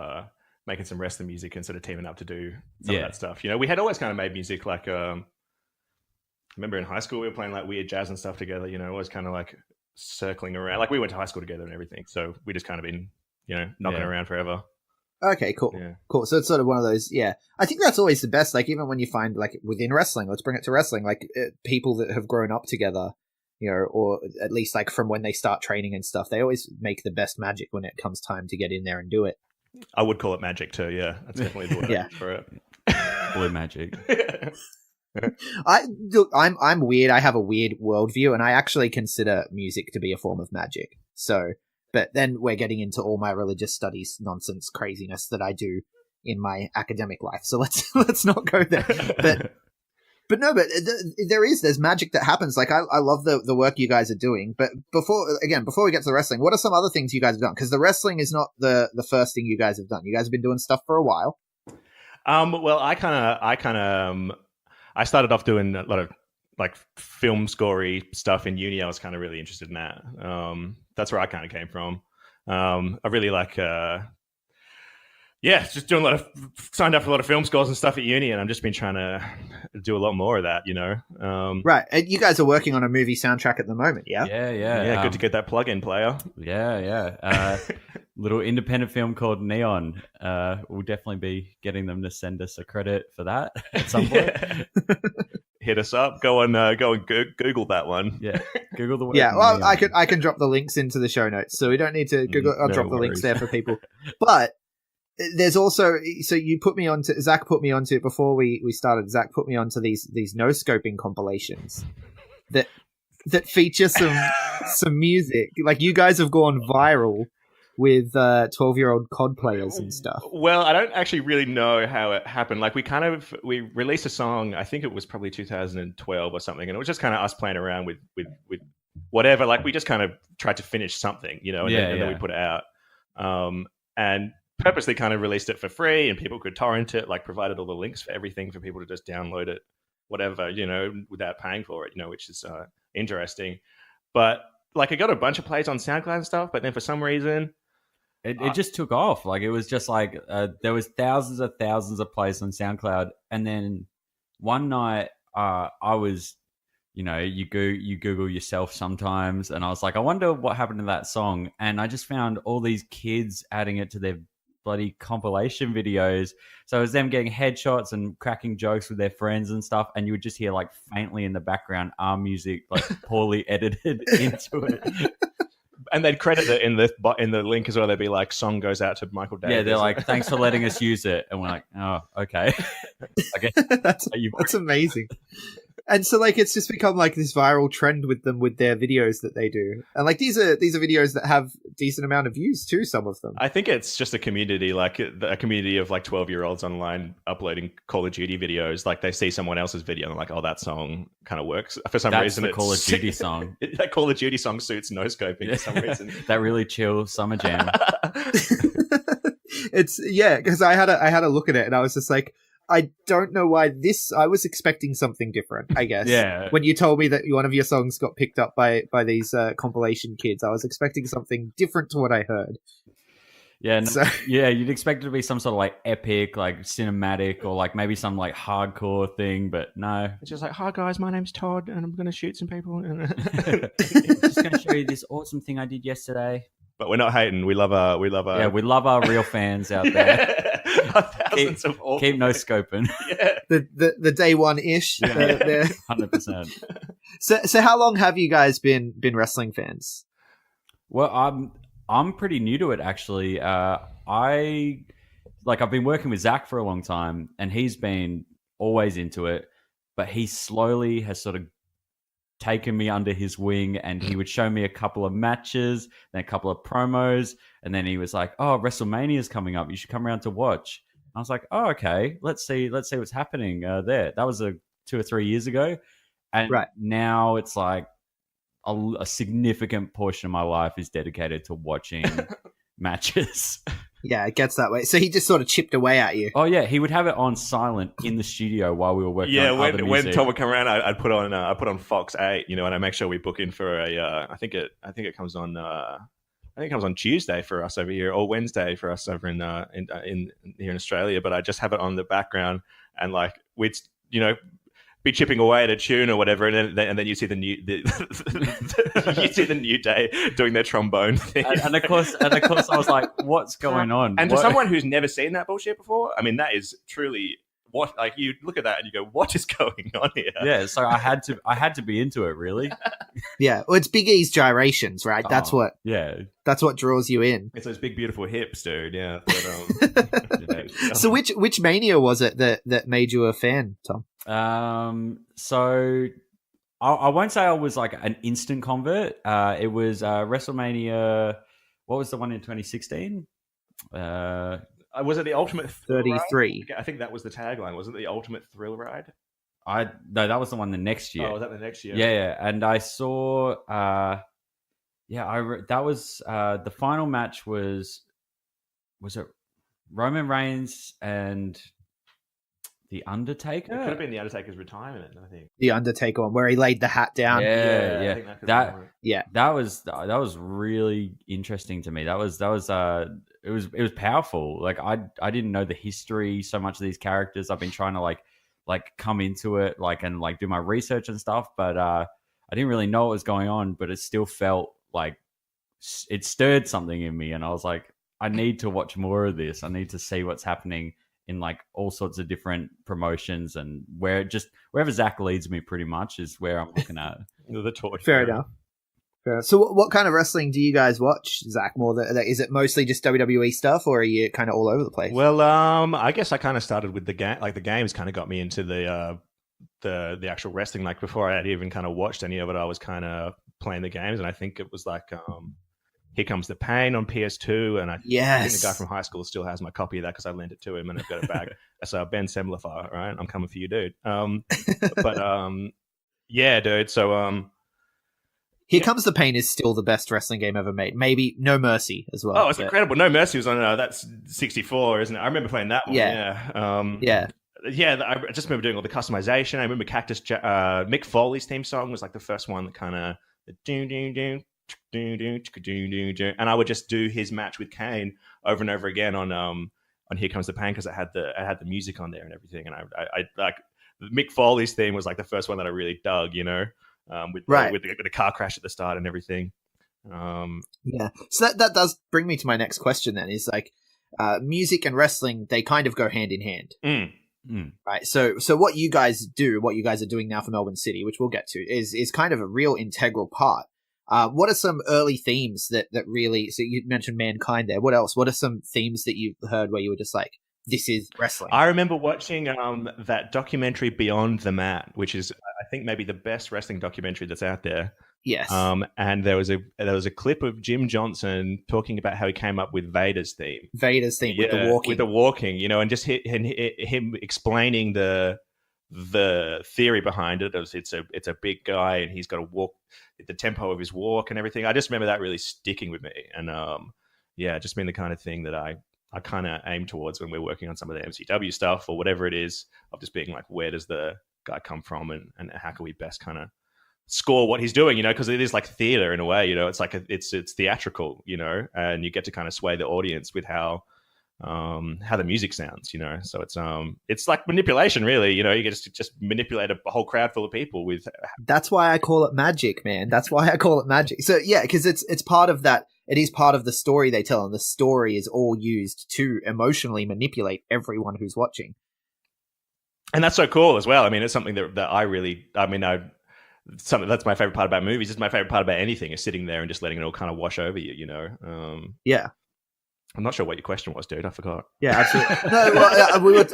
wrestling music and sort of teaming up to do some of that stuff. We had always kind of made music like, I remember in high school we were playing like weird jazz and stuff together, always kind of like circling around. Like we went to high school together and everything. So we just kind of been, knocking around forever. Okay, cool. Yeah. Cool. So it's sort of one of those, yeah. I think that's always the best. Like, even when you find, like, within wrestling, let's bring it to wrestling, like, people that have grown up together, you know, or at least, like, from when they start training and stuff, they always make the best magic when it comes time to get in there and do it. I would call it magic too, yeah. That's definitely the word for it. Blue magic. I'm weird. I have a weird worldview, and I actually consider music to be a form of magic. So, but then we're getting into all my religious studies nonsense craziness that I do in my academic life. So let's not go there. But there's magic that happens. Like, I love the work you guys are doing. But before we get to the wrestling, what are some other things you guys have done? Because the wrestling is not the first thing you guys have done. You guys have been doing stuff for a while. Well, I started off doing a lot of like film scorey stuff in uni. I was kind of really interested in that. That's where I kind of came from. I really like, just doing signed up for a lot of film scores and stuff at uni, and I've just been trying to do a lot more of that, you know. Right. And you guys are working on a movie soundtrack at the moment, yeah? Yeah, good to get that plug-in, player. Yeah. Little independent film called Neon. We'll definitely be getting them to send us a credit for that at some point. Hit us up. Go and Google that one. Yeah, Google the word. Yeah, well, Neon. I can drop the links into the show notes, so we don't need to Google. I'll drop the links there for people. But there's also, so you put me onto, Zach put me onto, before we started, Zach put me onto these no-scoping compilations that feature some music. Like, you guys have gone viral with 12-year-old COD players and stuff. Well, I don't actually really know how it happened. Like, we released a song, I think it was probably 2012 or something, and it was just kind of us playing around with whatever. Like, we just kind of tried to finish something, you know, and then we put it out. And purposely kind of released it for free, and people could torrent it, like provided all the links for everything for people to just download it, whatever, you know, without paying for it, you know, which is interesting. But like, it got a bunch of plays on SoundCloud and stuff, but then for some reason it just took off. Like, it was just like there was thousands of plays on SoundCloud, and then one night I was, you know, you Google yourself sometimes, and I was like, I wonder what happened to that song, and I just found all these kids adding it to their bloody compilation videos. So it was them getting headshots and cracking jokes with their friends and stuff, and you would just hear, like, faintly in the background, our music, like, poorly edited into it. And they'd credit it in the link as well. They'd be like, "Song goes out to Michael Davis." Yeah, they're like, "Thanks for letting us use it," and we're like, "Oh, okay." Okay, that's amazing. And so, like, it's just become like this viral trend with them, with their videos that they do. And like, these are videos that have decent amount of views too, some of them. I think it's just a community, like a community of like 12-year-olds online uploading Call of Duty videos. Like, they see someone else's video and they're like, "Oh, that song kind of works." For some reason, the Call of Duty song. That Call of Duty song suits noscoping for some reason. That really chill summer jam. It's, yeah, because I had a look at it and I was just like, I don't know why I was expecting something different, I guess. Yeah. When you told me that one of your songs got picked up by these compilation kids, I was expecting something different to what I heard. Yeah, you'd expect it to be some sort of like epic, like cinematic, or like maybe some like hardcore thing, but no. It's just like, "Hi guys, my name's Todd, and I'm going to shoot some people." Just going to show you this awesome thing I did yesterday. But we're not hating. We love our. Yeah, we love our real fans out there. Thousands of all. Keep no scoping. Yeah. The day one ish. 100%. So how long have you guys been wrestling fans? Well, I'm pretty new to it, actually. I've been working with Zach for a long time, and he's been always into it, but he slowly has sort of taken me under his wing, and he would show me a couple of matches, then a couple of promos, and then he was like, "Oh, WrestleMania is coming up. You should come around to watch." I was like, "Oh, okay. Let's see what's happening there." That was 2 or 3 years ago, and now it's like a significant portion of my life is dedicated to watching matches. Yeah, it gets that way. So he just sort of chipped away at you. Oh yeah, he would have it on silent in the studio while we were working. Yeah, on other when music. Tom would come around, I'd put on Fox 8, you know, and I make sure we book in for a. I think it comes on. I think it comes on Tuesday for us over here, or Wednesday for us over in here in Australia. But I just have it on the background, and like we'd, you know, be chipping away at a tune or whatever, and then you see the new you see the New Day doing their trombone thing, and of course I was like, what's going on? And to someone who's never seen that bullshit before, I mean, that is truly what, like, you look at that and you go, what is going on here? Yeah, so I had to be into it, really. Yeah, well, it's Big E's gyrations, right? That's what draws you in. It's those big beautiful hips, dude. Yeah. So which Mania was it that made you a fan, Tom? So I won't say I was like an instant convert. It was WrestleMania. What was the one in 2016? Was it the Ultimate Thrill 33? Ride? I think that was the tagline. Was it the Ultimate Thrill Ride? No, that was the one the next year. Oh, was that the next year? Yeah. And I saw. That was the final match. Was it Roman Reigns and The Undertaker? It could have been The Undertaker's retirement, I think. The Undertaker one, where he laid the hat down. Yeah. That was really interesting to me. It was powerful. Like I didn't know the history so much of these characters. I've been trying to like come into it and do my research and stuff, but I didn't really know what was going on. But it still felt like it stirred something in me, and I was like, I need to watch more of this. I need to see what's happening in like all sorts of different promotions, and wherever Zach leads me pretty much is where I'm looking at. The torch. Fair enough. So what kind of wrestling do you guys watch, Zach? Is it mostly just WWE stuff, or are you kind of all over the place? Well, I guess I kind of started with the game. Like, the games kind of got me into the actual wrestling. Like, before I had even kind of watched any of it, I was kind of playing the games, and I think it was like Here Comes the Pain on PS2, and I think the guy from high school still has my copy of that because I lent it to him and I've got it back. So Ben Semlifer, right? I'm coming for you, dude. Yeah, dude. So Here Comes the Pain is still the best wrestling game ever made. Maybe No Mercy as well. Oh, it's incredible. No Mercy was on that's 64, isn't it? I remember playing that one. Yeah. I just remember doing all the customization. I remember Mick Foley's theme song was like the first one that kind of and I would just do his match with Kane over and over again on Here Comes the Pain because I had the music on there and everything, and I like Mick Foley's theme was like the first one that I really dug, with the car crash at the start and everything. So that does bring me to my next question then, is like music and wrestling, they kind of go hand in hand. Right. So what you guys are doing now for Melbourne City, which we'll get to, is kind of a real integral part. What are some early themes that really, so you mentioned Mankind there. What else? What are some themes that you've heard where you were just like, this is wrestling? I remember watching that documentary Beyond the Mat, which is, I think, maybe the best wrestling documentary that's out there. Yes. And there was a clip of Jim Johnson talking about how he came up with Vader's theme. With the walking. And just him explaining the theory behind it. It's a big guy and he's got to walk the tempo of his walk and everything. I just remember that really sticking with me, and just being the kind of thing that I kind of aim towards when we're working on some of the MCW stuff or whatever it is, of just being like, where does the guy come from, and how can we best kind of score what he's doing, because it is like theater in a way, it's like it's theatrical, and you get to kind of sway the audience with how the music sounds, so it's like manipulation, really. You get to just manipulate a whole crowd full of people with. That's why I call it magic, man. That's why I call it magic. So yeah, because it's part of that. It is part of the story they tell, and the story is all used to emotionally manipulate everyone who's watching. And that's so cool as well. I mean, it's something that I really, something that's my favorite part about movies. It's my favorite part about anything, is sitting there and just letting it all kind of wash over you, Yeah. I'm not sure what your question was, dude. I forgot. Yeah, absolutely. No, well,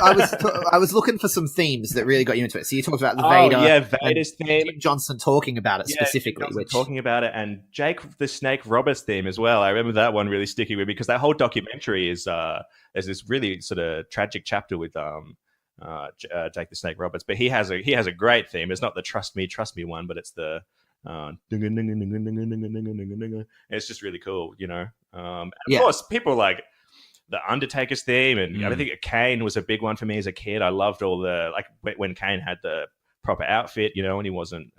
I was looking for some themes that really got you into it. So you talked about the Vader. Oh, yeah, Vader's theme. Jim Johnson talking about it specifically. Talking about it, and Jake the Snake Roberts theme as well. I remember that one really sticking with me because that whole documentary is there's this really sort of tragic chapter with Jake the Snake Roberts, but he has a great theme. It's not the Trust Me one, but it's the it's just really cool, Of course, people like the Undertaker's theme, and I think Kane was a big one for me as a kid. I loved all the, like, when Kane had the proper outfit, and he wasn't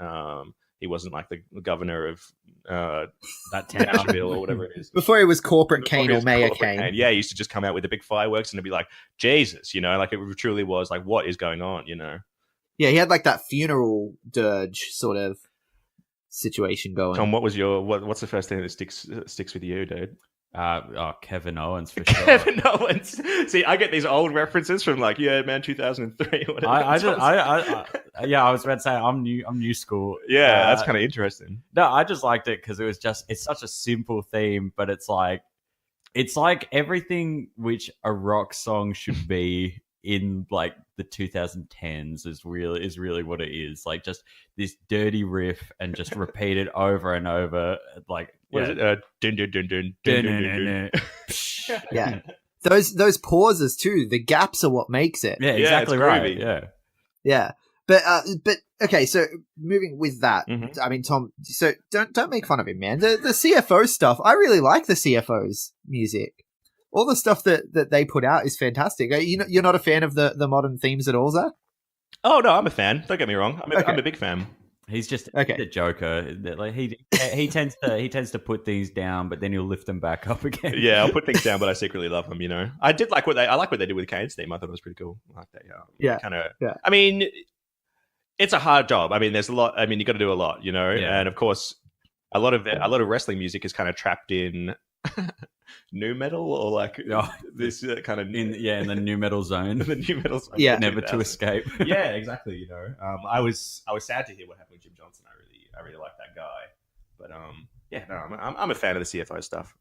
like the governor of that Nashville or whatever it is. Before he was corporate Kane or Mayor Kane. Yeah, he used to just come out with the big fireworks and it'd be like, Jesus, like it truly was like, what is going on, Yeah, he had like that funeral dirge sort of situation going. Tom, what's the first thing that sticks with you, dude? Kevin Owens for sure. Kevin Owens. See, I get these old references from like, 2003 or whatever. I was about to say I'm new school. Yeah, that's kind of interesting. No, I just liked it because it's such a simple theme, but it's like everything which a rock song should be in like the 2010s is really what it is. Like just this dirty riff and just repeat it over and over. Like what is it? Dun, dun, dun, dun, dun, dun, dun. Yeah, those pauses too. The gaps are what makes it. Yeah, exactly right. Yeah. But okay. So moving with that, I mean, Tom. So don't make fun of him, man. The CFO stuff. I really like the CFO's music. All the stuff that they put out is fantastic. You're not a fan of the modern themes at all, Zach? Oh no, I'm a fan. Don't get me wrong. I'm a big fan. He's just a joker. Like he tends to put things down, but then he'll lift them back up again. Yeah, I'll put things down, but I secretly love them. I did like what they did with Kane's theme. I thought it was pretty cool. I like that. Yeah. Yeah. I mean, it's a hard job. I mean, there's a lot. I mean, you got to do a lot, Yeah. And of course, a lot of wrestling music is kind of trapped in new metal or like this kind of in the new metal zone. The new metal zone. Yeah, never to escape. Yeah, exactly. I was sad to hear what happened with Jim Johnson. I really like that guy. But I'm a fan of the CFO stuff.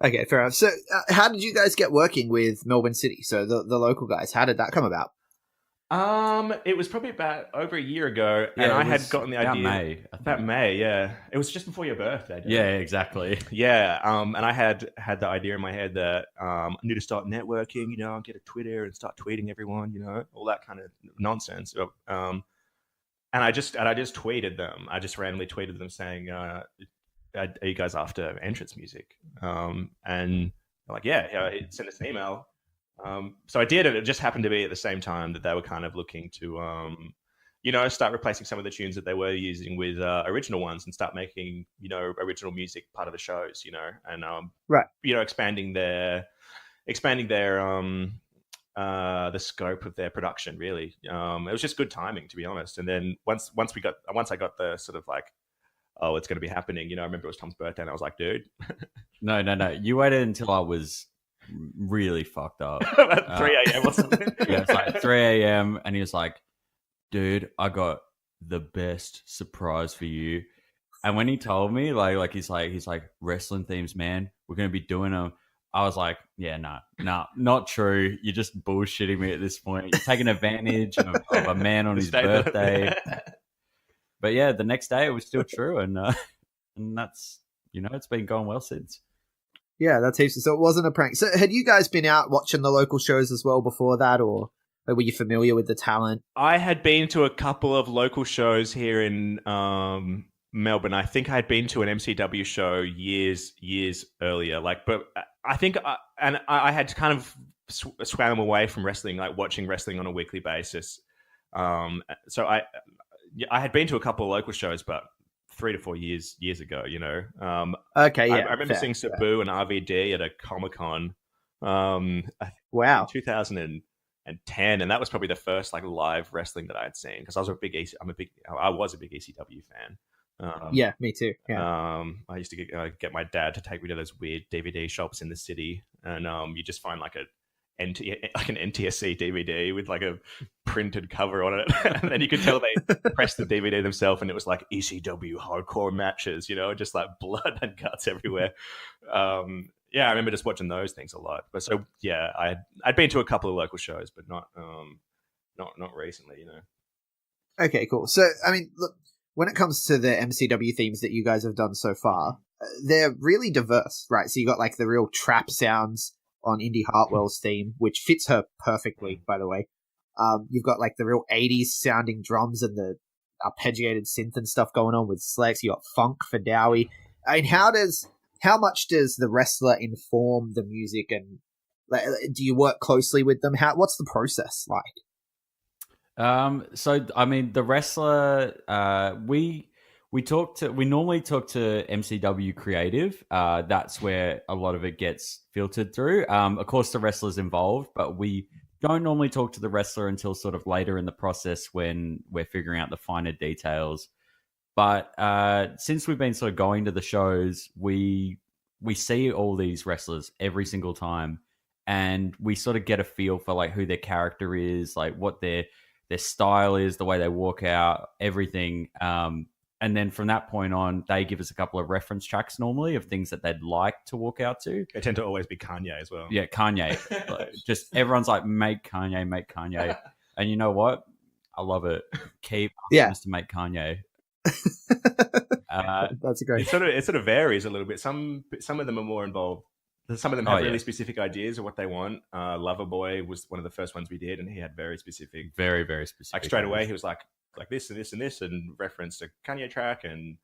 Okay, fair enough. So, how did you guys get working with Melbourne City? So the local guys, how did that come about? It was probably about over a year ago, and I had gotten the idea about May. Yeah, it was just before your birthday. Yeah, exactly. Yeah, and I had the idea in my head that I need to start networking. Get a Twitter and start tweeting everyone. All that kind of nonsense. And I just tweeted them. I just randomly tweeted them saying, "Are you guys after entrance music?" And they're like, "Yeah, send us an email." So I did, and it just happened to be at the same time that they were kind of looking to, start replacing some of the tunes that they were using with original ones and start making, original music part of the shows, and right, expanding their the scope of their production. Really, it was just good timing, to be honest. And then once I got the sort of like, oh, it's going to be happening. I remember it was Tom's birthday, and I was like, dude, no, you waited until I was really fucked up. About 3 a.m. or something. Yeah, it's like 3 a.m. and he was like, dude, I got the best surprise for you. And when he told me, like he's like wrestling themes, man, we're gonna be doing them. I was like, yeah, nah, not true. You're just bullshitting me at this point. You're taking advantage of a man on his birthday. But yeah, the next day it was still true, and that's it's been going well since. Yeah, that's heaps. So it wasn't a prank. So had you guys been out watching the local shows as well before that, or were you familiar with the talent? I had been to a couple of local shows here in Melbourne. I think I had been to an MCW show years earlier. But I think I had kind of swam away from wrestling, like watching wrestling on a weekly basis. So I had been to a couple of local shows, but 3 to 4 years ago, Okay, yeah. I remember seeing Sabu and RVD at a Comic-Con. Wow. 2010, and that was probably the first like live wrestling that I had seen, because I was a big ECW fan. Yeah, me too. Yeah. I used to get my dad to take me to those weird DVD shops in the city, and you just find like an NTSC DVD with like a printed cover on it, and then you could tell they pressed the DVD themselves, and it was like ECW hardcore matches, just like blood and guts everywhere. Yeah, I remember just watching those things a lot. But so yeah, I'd been to a couple of local shows, but not recently, Okay, cool. So I mean, look, when it comes to the MCW themes that you guys have done so far, they're really diverse, right? So you got like the real trap sounds on Indy Hartwell's theme, which fits her perfectly, by the way. You've got like the real 80s sounding drums and the arpeggiated synth and stuff going on with Slex. You got funk for Dowie. I mean, how much does the wrestler inform the music, and do you work closely with them? What's the process like? So I mean, the wrestler, we normally talk to MCW Creative. That's where a lot of it gets filtered through. Of course, the wrestler's involved, but we don't normally talk to the wrestler until sort of later in the process when we're figuring out the finer details. But since we've been sort of going to the shows, we see all these wrestlers every single time, and we sort of get a feel for like who their character is, like what their style is, the way they walk out, everything. And then from that point on, they give us a couple of reference tracks normally of things that they'd like to walk out to. They tend to always be Kanye as well. Yeah, Kanye. Like, just everyone's like, make Kanye. And you know what? I love it. Keep asking us to make Kanye. That's great. It sort of varies a little bit. Some of them are more involved. Some of them have really specific ideas of what they want. Loverboy was one of the first ones we did, and he had very specific, very specific. Like straight away, he was like this and this and this, and referenced a Kanye track and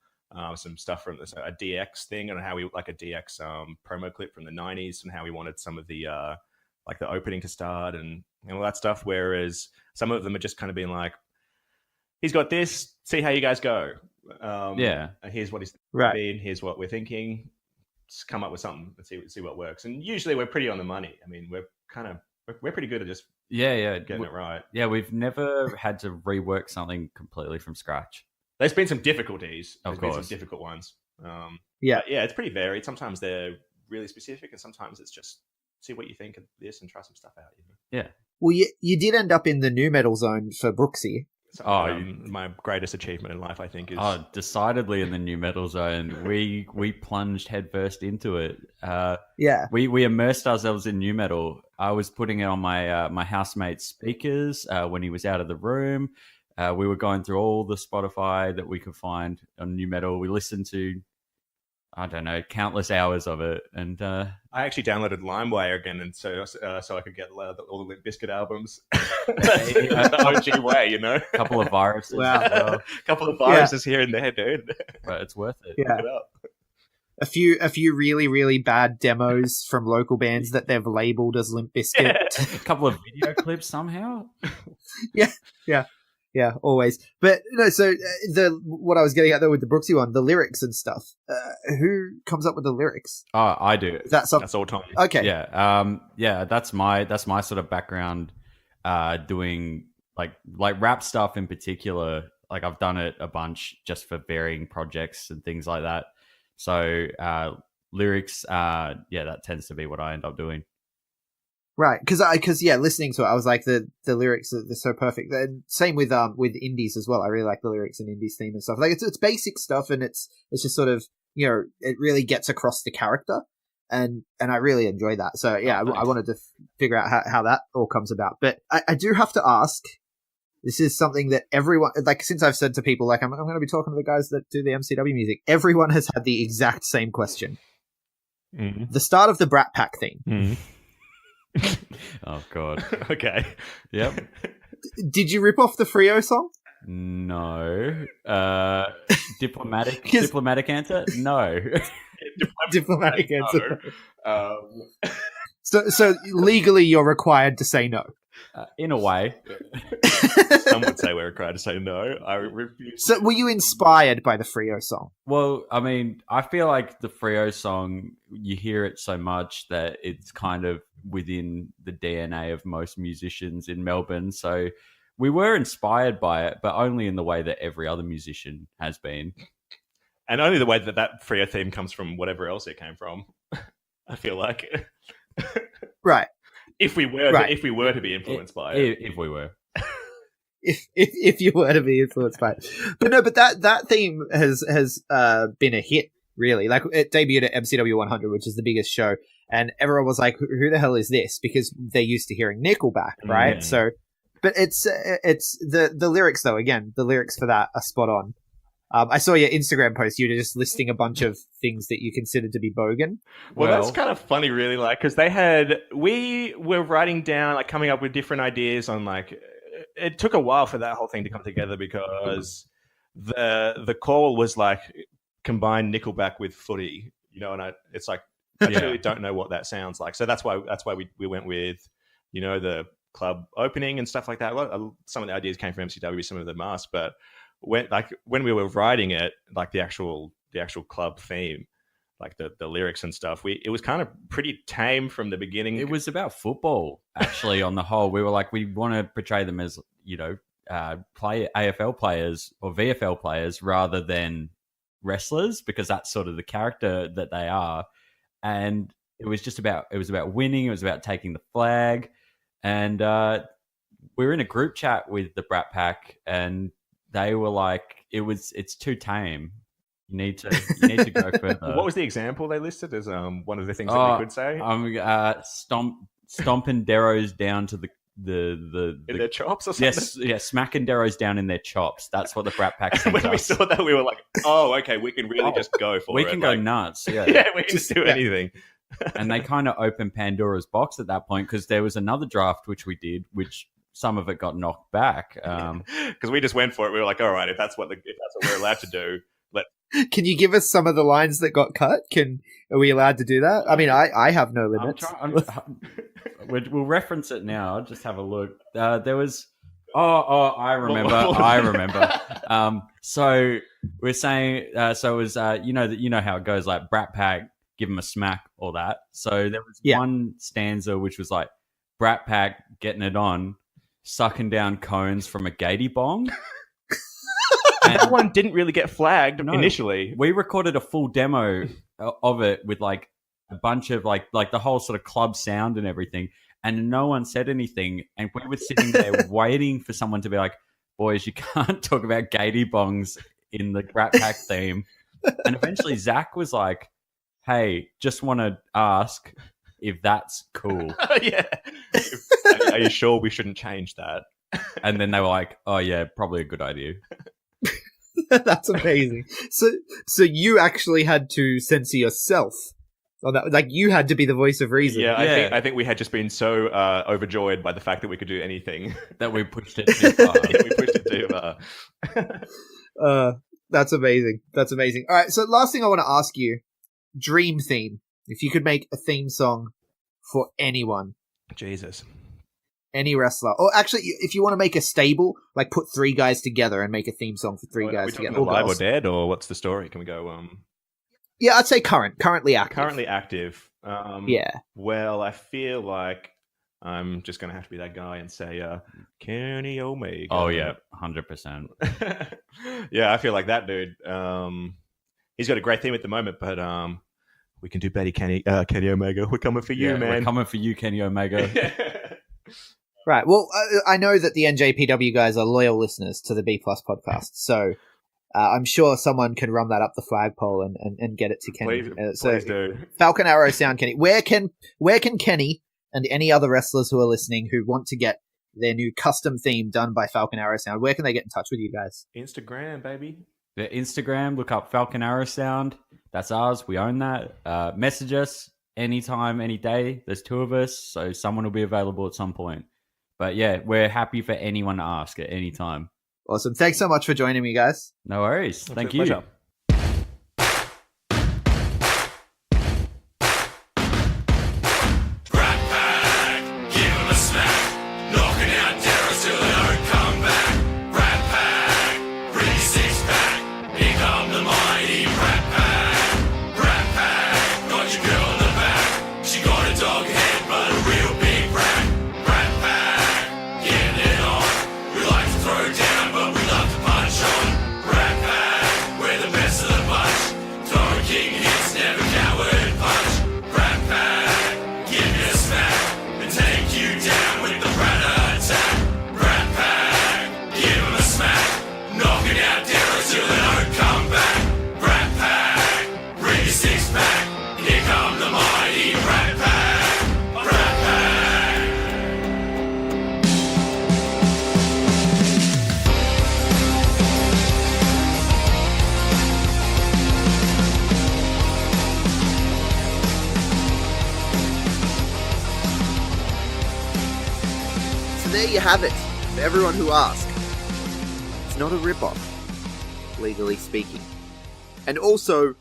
some stuff from a DX thing, and how we like a DX promo clip from the '90s, and how we wanted some of the like the opening to start and all that stuff. Whereas some of them are just kind of being like, he's got this. See how you guys go. Here's what he's been. Here's what we're thinking. Just come up with something and see what works. And usually we're pretty on the money. I mean, we're pretty good at just getting it right. Yeah, we've never had to rework something completely from scratch. There's been some difficulties. Of course. Been some difficult ones. Yeah, it's pretty varied. Sometimes they're really specific, and sometimes it's just see what you think of this and try some stuff out. Yeah. Well, you did end up in the new metal zone for Brooksy. So, my greatest achievement in life, I think, is decidedly in the new metal zone. We plunged headfirst into it. We immersed ourselves in new metal. I was putting it on my housemate's speakers when he was out of the room. We were going through all the Spotify that we could find on new metal. We listened to, I don't know, countless hours of it, and I actually downloaded LimeWire again, and so I could get all the Limp Bizkit albums the OG way, you know. A couple of viruses, a couple of viruses here and there, dude. But it's worth it. Yeah, a few really really bad demos from local bands that they've labeled as Limp Bizkit. A couple of video clips somehow. Yeah, always. But no, so what I was getting at though with the Brooksy one, the lyrics and stuff. Who comes up with the lyrics? Oh, I do. Is that something? That's all Tommy. Okay. Yeah. That's my sort of background. Doing like rap stuff in particular. Like I've done it a bunch just for varying projects and things like that. So lyrics, that tends to be what I end up doing. Right, because listening to it, I was like, the lyrics they're so perfect. And same with Indies as well. I really like the lyrics in Indies theme and stuff. Like it's basic stuff, and it's just sort of, you know, it really gets across the character, and I really enjoy that. So yeah, I wanted to figure out how that all comes about. But I do have to ask. This is something that everyone, like, since I've said to people, like, I'm going to be talking to the guys that do the MCW music. Everyone has had the exact same question. Mm-hmm. The start of the Brat Pack theme. Mm-hmm. Oh god. Okay. Yep. Did you rip off the Frio song? No. Diplomatic answer? No. Diplomatic answer. So legally you're required to say no. In a way. Some would say we're required to say no. I refuse. So were you inspired by the Frio song? Well, I mean, I feel like the Frio song, you hear it so much that it's kind of within the DNA of most musicians in Melbourne. So we were inspired by it, but only in the way that every other musician has been. And only the way that Frio theme comes from whatever else it came from, I feel like. Right. If we were to be influenced by it. If we were. If you were to be influenced by it. But that theme has been a hit, really. Like, it debuted at MCW 100, which is the biggest show, and everyone was like, who the hell is this? Because they're used to hearing Nickelback, right? So, but it's the lyrics, though, again, the lyrics for that are spot on. I saw your Instagram post. You were just listing a bunch of things that you considered to be bogan. Well, that's kind of funny, really. Like, because we were writing down, like, coming up with different ideas on, like, it took a while for that whole thing to come together because the call was like combine Nickelback with footy, you know, and it's like I really don't know what that sounds like. So that's why we went with, you know, the club opening and stuff like that. Some of the ideas came from MCW, some of them us, but when we were writing it, like the actual club theme, like the lyrics and stuff. It was kind of pretty tame from the beginning. It was about football, actually. On the whole, we were like, we want to portray them as play AFL players or VFL players rather than wrestlers, because that's sort of the character that they are. And it was about winning. It was about taking the flag, and we were in a group chat with the Brat Pack, and they were like, it's too tame. You need to go further. What was the example they listed as one of the things that we could say? Stomping Deros down to the in their chops or something? Yes, smacking Deros down in their chops. That's what the Brat Pack sings. When we saw that, we were like, oh, okay, we can really just go for it. We can go nuts, yeah. Yeah, we can just do anything. And they kind of opened Pandora's box at that point, because there was another draft which we did, which some of it got knocked back. Because we just went for it. We were like, all right, if that's what we're allowed to do, Can you give us some of the lines that got cut? Are we allowed to do that? I mean, I have no limits. We'll reference it now. I'll just have a look. There was... I remember. So we're saying... so it was... you know how it goes, like, Brat Pack, give him a smack, all that. So there was one stanza which was like, Brat Pack getting it on, sucking down cones from a gatey bong. And that one didn't really get flagged initially. We recorded a full demo of it with like a bunch of like the whole sort of club sound and everything, and no one said anything. And we were sitting there waiting for someone to be like, boys, you can't talk about gatey bongs in the Brat Pack theme. And eventually Zach was like, hey, just want to ask if that's cool. Yeah. Are you sure we shouldn't change that? And then they were like, oh yeah, probably a good idea. That's amazing. So you actually had to censor yourself on that. Like, you had to be the voice of reason. Yeah, I think we had just been so overjoyed by the fact that we could do anything that we pushed it too far. We pushed it too far. That's amazing. That's amazing. All right, so last thing I want to ask you, dream theme. If you could make a theme song for anyone. Jesus. Any wrestler. Or actually, if you want to make a stable, like put three guys together and make a theme song for three guys together. Live or dead, or what's the story? Can we go... Yeah, I'd say currently active. Currently active. Yeah. Well, I feel like I'm just going to have to be that guy and say Kenny Omega. Oh, yeah, 100%. Yeah, I feel like that dude. He's got a great theme at the moment, but we can do better, Kenny Omega. We're coming for you, man. We're coming for you, Kenny Omega. Right. Well, I know that the NJPW guys are loyal listeners to the B Plus podcast, so I'm sure someone can run that up the flagpole and get it to Kenny. Please do. Falcon Arrow Sound, Kenny. Where can Kenny and any other wrestlers who are listening who want to get their new custom theme done by Falcon Arrow Sound, where can they get in touch with you guys? Instagram, baby. The Instagram, look up Falcon Arrow Sound. That's ours. We own that. Message us anytime, any day. There's two of us, so someone will be available at some point. But yeah, we're happy for anyone to ask at any time. Awesome. Thanks so much for joining me, guys. No worries. Thank you. Pleasure. There you have it. For everyone who asked, it's not a rip-off, legally speaking. And also,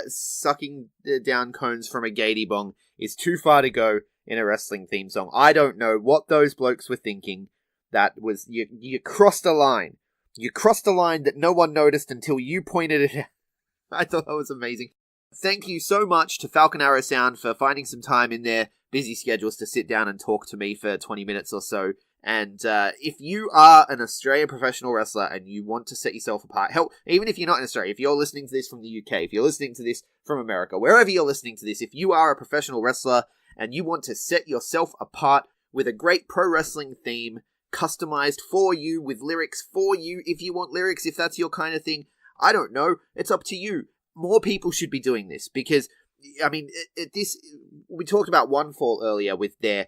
sucking down cones from a gatey bong is too far to go in a wrestling theme song. I don't know what those blokes were thinking. That was, you crossed a line. You crossed a line that no one noticed until you pointed it out. I thought that was amazing. Thank you so much to Falcon Arrow Sound for finding some time in their busy schedules to sit down and talk to me for 20 minutes or so. And if you are an Australian professional wrestler and you want to set yourself apart, hell, even if you're not in Australia, if you're listening to this from the UK, if you're listening to this from America, wherever you're listening to this, if you are a professional wrestler and you want to set yourself apart with a great pro wrestling theme, customized for you, with lyrics for you, if you want lyrics, if that's your kind of thing, I don't know, it's up to you. More people should be doing this because, I mean, we talked about OneFall earlier with their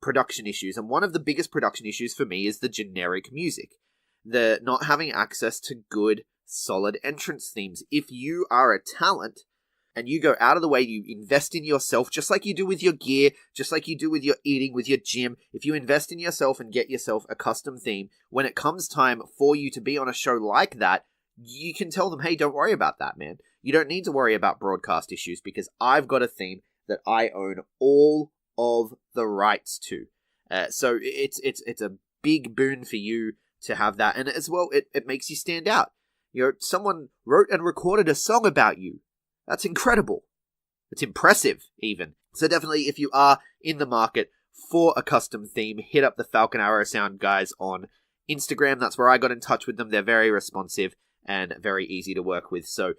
production issues, and one of the biggest production issues for me is the generic music. The not having access to good, solid entrance themes. If you are a talent and you go out of the way, you invest in yourself, just like you do with your gear, just like you do with your eating, with your gym. If you invest in yourself and get yourself a custom theme, when it comes time for you to be on a show like that, you can tell them, hey, don't worry about that, man. You don't need to worry about broadcast issues because I've got a theme that I own all of the rights to. So it's a big boon for you to have that. And as well, it makes you stand out. You know, someone wrote and recorded a song about you. That's incredible. It's impressive, even. So definitely, if you are in the market for a custom theme, hit up the Falcon Arrow Sound guys on Instagram. That's where I got in touch with them. They're very responsive and very easy to work with. So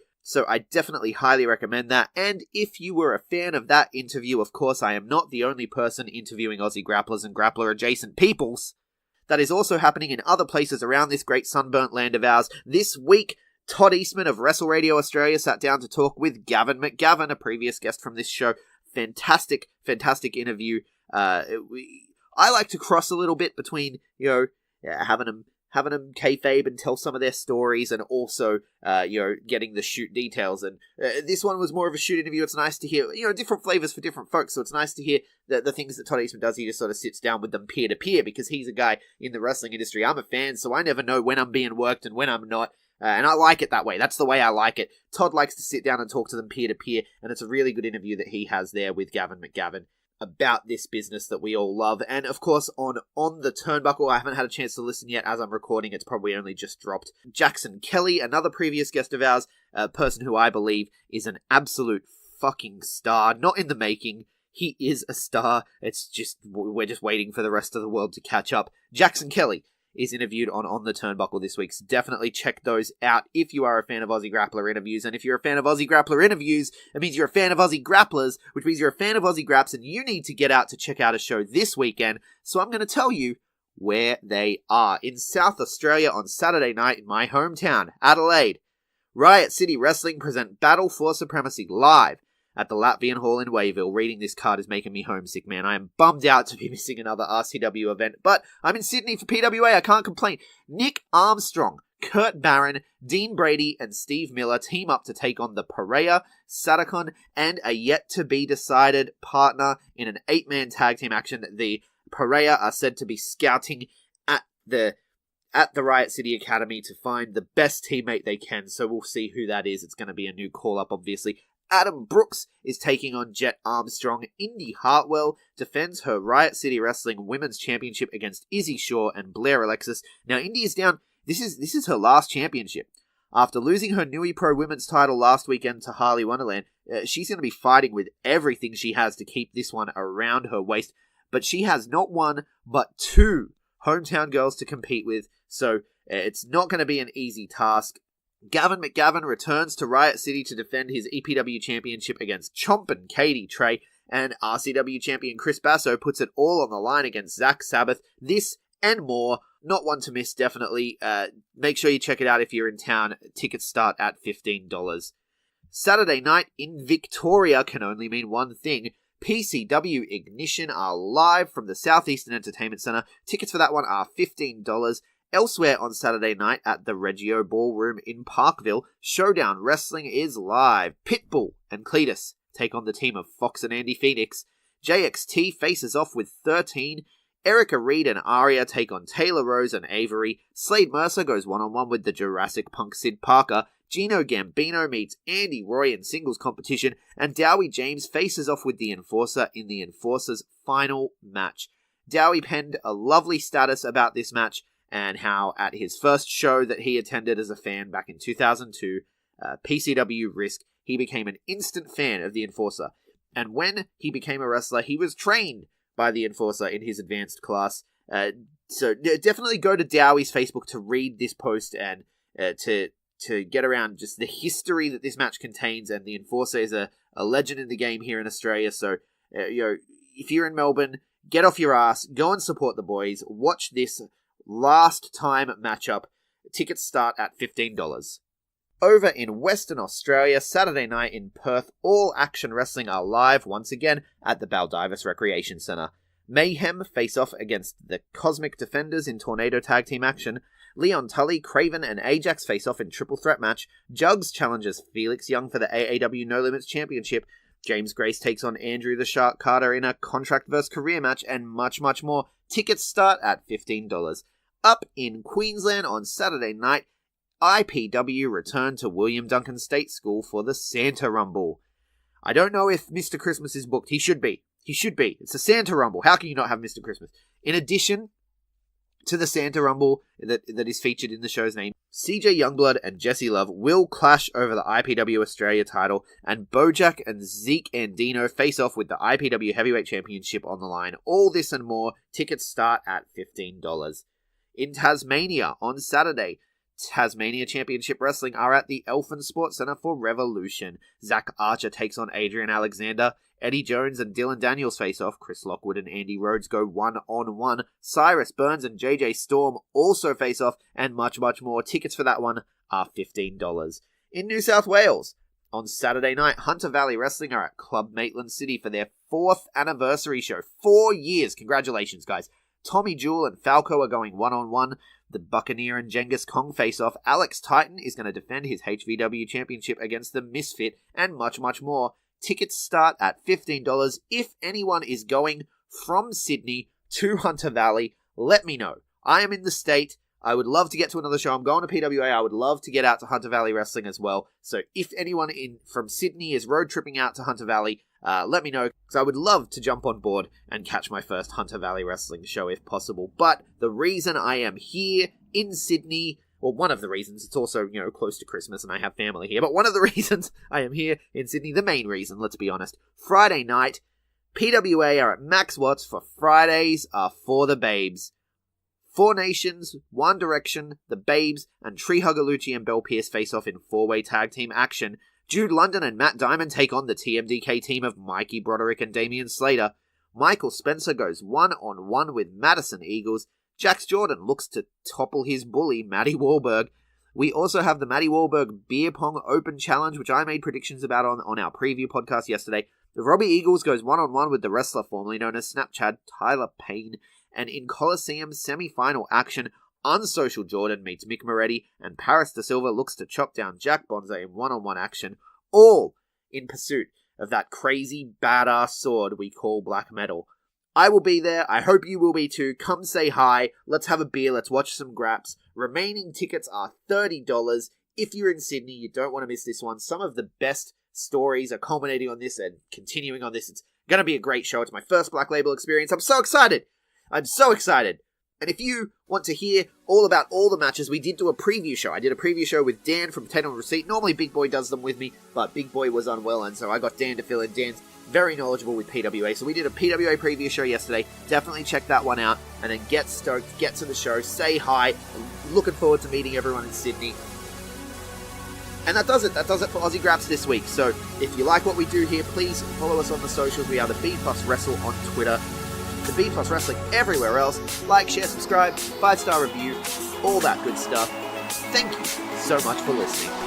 I definitely highly recommend that. And if you were a fan of that interview, of course, I am not the only person interviewing Aussie grapplers and grappler-adjacent peoples. That is also happening in other places around this great sunburnt land of ours. This week, Todd Eastman of Wrestle Radio Australia sat down to talk with Gavin McGavin, a previous guest from this show. Fantastic, fantastic interview. I like to cross a little bit between, having them kayfabe and tell some of their stories, and also, getting the shoot details. And this one was more of a shoot interview. It's nice to hear, different flavors for different folks. So it's nice to hear the things that Todd Eastman does. He just sort of sits down with them peer to peer because he's a guy in the wrestling industry. I'm a fan, so I never know when I'm being worked and when I'm not. And I like it that way. That's the way I like it. Todd likes to sit down and talk to them peer to peer, and it's a really good interview that he has there with Gavin McGavin about this business that we all love. And of course, on the Turnbuckle, I haven't had a chance to listen yet as I'm recording. It's probably only just dropped. Jackson Kelly, another previous guest of ours, a person who I believe is an absolute fucking star. Not in the making. He is a star. It's just, we're just waiting for the rest of the world to catch up. Jackson Kelly is interviewed on the Turnbuckle this week, so definitely check those out if you are a fan of Aussie Grappler interviews. And if you're a fan of Aussie Grappler interviews, it means you're a fan of Aussie Grapplers, which means you're a fan of Aussie Graps, and you need to get out to check out a show this weekend. So I'm going to tell you where they are. In South Australia on Saturday night in my hometown, Adelaide, Riot City Wrestling present Battle for Supremacy live at the Latvian Hall in Wayville. Reading this card is making me homesick, man. I am bummed out to be missing another RCW event, but I'm in Sydney for PWA. I can't complain. Nick Armstrong, Kurt Barron, Dean Brady, and Steve Miller team up to take on the Pereira, Sadakon, and a yet-to-be-decided partner in an 8-man tag team action. The Pereira are said to be scouting at the Riot City Academy to find the best teammate they can, so we'll see who that is. It's going to be a new call-up, obviously. Adam Brooks is taking on Jet Armstrong. Indy Hartwell defends her Riot City Wrestling Women's Championship against Izzy Shaw and Blair Alexis. Now, Indy is down. This is her last championship. After losing her Nui Pro Women's title last weekend to Harley Wonderland, she's going to be fighting with everything she has to keep this one around her waist. But she has not one, but 2 hometown girls to compete with, so it's not going to be an easy task. Gavin McGavin returns to Riot City to defend his EPW championship against Chompin' Katie Trey, and RCW champion Chris Basso puts it all on the line against Zach Sabbath. This and more, not one to miss, definitely. Make sure you check it out if you're in town. Tickets start at $15. Saturday night in Victoria can only mean one thing. PCW Ignition are live from the Southeastern Entertainment Centre. Tickets for that one are $15. Elsewhere on Saturday night at the Reggio Ballroom in Parkville, Showdown Wrestling is live. Pitbull and Cletus take on the team of Fox and Andy Phoenix. JXT faces off with 13. Erica Reed and Aria take on Taylor Rose and Avery. Slade Mercer goes one-on-one with the Jurassic Punk Sid Parker. Gino Gambino meets Andy Roy in singles competition. And Dowie James faces off with the Enforcer in the Enforcer's final match. Dowie penned a lovely status about this match, and how at his first show that he attended as a fan back in 2002, PCW Risk, he became an instant fan of the Enforcer. And when he became a wrestler, he was trained by the Enforcer in his advanced class. So definitely go to Dowie's Facebook to read this post and to get around just the history that this match contains. And the Enforcer is a legend in the game here in Australia. So, if you're in Melbourne, get off your ass, go and support the boys, watch this last time matchup. Tickets start at $15. Over in Western Australia, Saturday night in Perth, All Action Wrestling are live once again at the Baldivis Recreation Centre. Mayhem face off against the Cosmic Defenders in Tornado Tag Team action. Leon Tully, Craven, and Ajax face off in triple threat match. Jugs challenges Felix Young for the AAW No Limits Championship. James Grace takes on Andrew the Shark Carter in a contract vs. career match, and much, much more. Tickets start at $15. Up in Queensland on Saturday night, IPW return to William Duncan State School for the Santa Rumble. I don't know if Mr. Christmas is booked. He should be. He should be. It's a Santa Rumble. How can you not have Mr. Christmas? In addition to the Santa Rumble that is featured in the show's name, CJ Youngblood and Jesse Love will clash over the IPW Australia title, and Bojack and Zeke Andino face off with the IPW Heavyweight Championship on the line. All this and more. Tickets start at $15. In Tasmania on Saturday, Tasmania Championship Wrestling are at the Elfin Sports Centre for Revolution. Zach Archer takes on Adrian Alexander. Eddie Jones and Dylan Daniels face off. Chris Lockwood and Andy Rhodes go one-on-one. Cyrus Burns and JJ Storm also face off, and much, much more. Tickets for that one are $15. In New South Wales, on Saturday night, Hunter Valley Wrestling are at Club Maitland City for their 4th anniversary show. 4 years. Congratulations, guys. Tommy Jewell and Falco are going one-on-one. The Buccaneer and Genghis Kong face off. Alex Titan is going to defend his HVW championship against the Misfit, and much, much more. Tickets start at $15. If anyone is going from Sydney to Hunter Valley, let me know. I am in the state. I would love to get to another show. I'm going to PWA. I would love to get out to Hunter Valley Wrestling as well. So if anyone from Sydney is road tripping out to Hunter Valley, let me know, because I would love to jump on board and catch my first Hunter Valley Wrestling show if possible. But the reason I am here in Sydney, well, one of the reasons, it's also, close to Christmas and I have family here, but one of the reasons I am here in Sydney, the main reason, let's be honest, Friday night, PWA are at Max Watts for Fridays Are For The Babes. 4 Nations, One Direction, The Babes, and Tree Hugger Lucci and Belle Pierce face off in 4-way tag team action. Jude London and Matt Diamond take on the TMDK team of Mikey Broderick and Damian Slater. Michael Spencer goes one-on-one with Madison Eagles. Jax Jordan looks to topple his bully, Matty Wahlberg. We also have the Matty Wahlberg Beer Pong Open Challenge, which I made predictions about on our preview podcast yesterday. The Robbie Eagles goes one-on-one with the wrestler formerly known as Snapchat, Tyler Payne. And in Coliseum semi-final action, Unsocial Jordan meets Mick Moretti, and Paris Da Silva looks to chop down Jack Bonza in one-on-one action, all in pursuit of that crazy badass sword we call black metal. I will be there. I hope you will be too. Come say hi. Let's have a beer. Let's watch some graps. Remaining tickets are $30. If you're in Sydney, you don't want to miss this one. Some of the best stories are culminating on this and continuing on this. It's going to be a great show. It's my first Black Label experience. I'm so excited. I'm so excited. And if you want to hear all about all the matches, we did do a preview show. I did a preview show with Dan from 10 on Receipt. Normally Big Boy does them with me, but Big Boy was unwell, and so I got Dan to fill in. Dan's very knowledgeable with PWA. So we did a PWA preview show yesterday. Definitely check that one out. And then get stoked, get to the show, say hi. I'm looking forward to meeting everyone in Sydney. And that does it. That does it for Aussie Grapps this week. So if you like what we do here, please follow us on the socials. We are the B Plus Wrestle on Twitter. The B Plus Wrestling everywhere else. Like, share, subscribe, 5-star review, all that good stuff. Thank you so much for listening.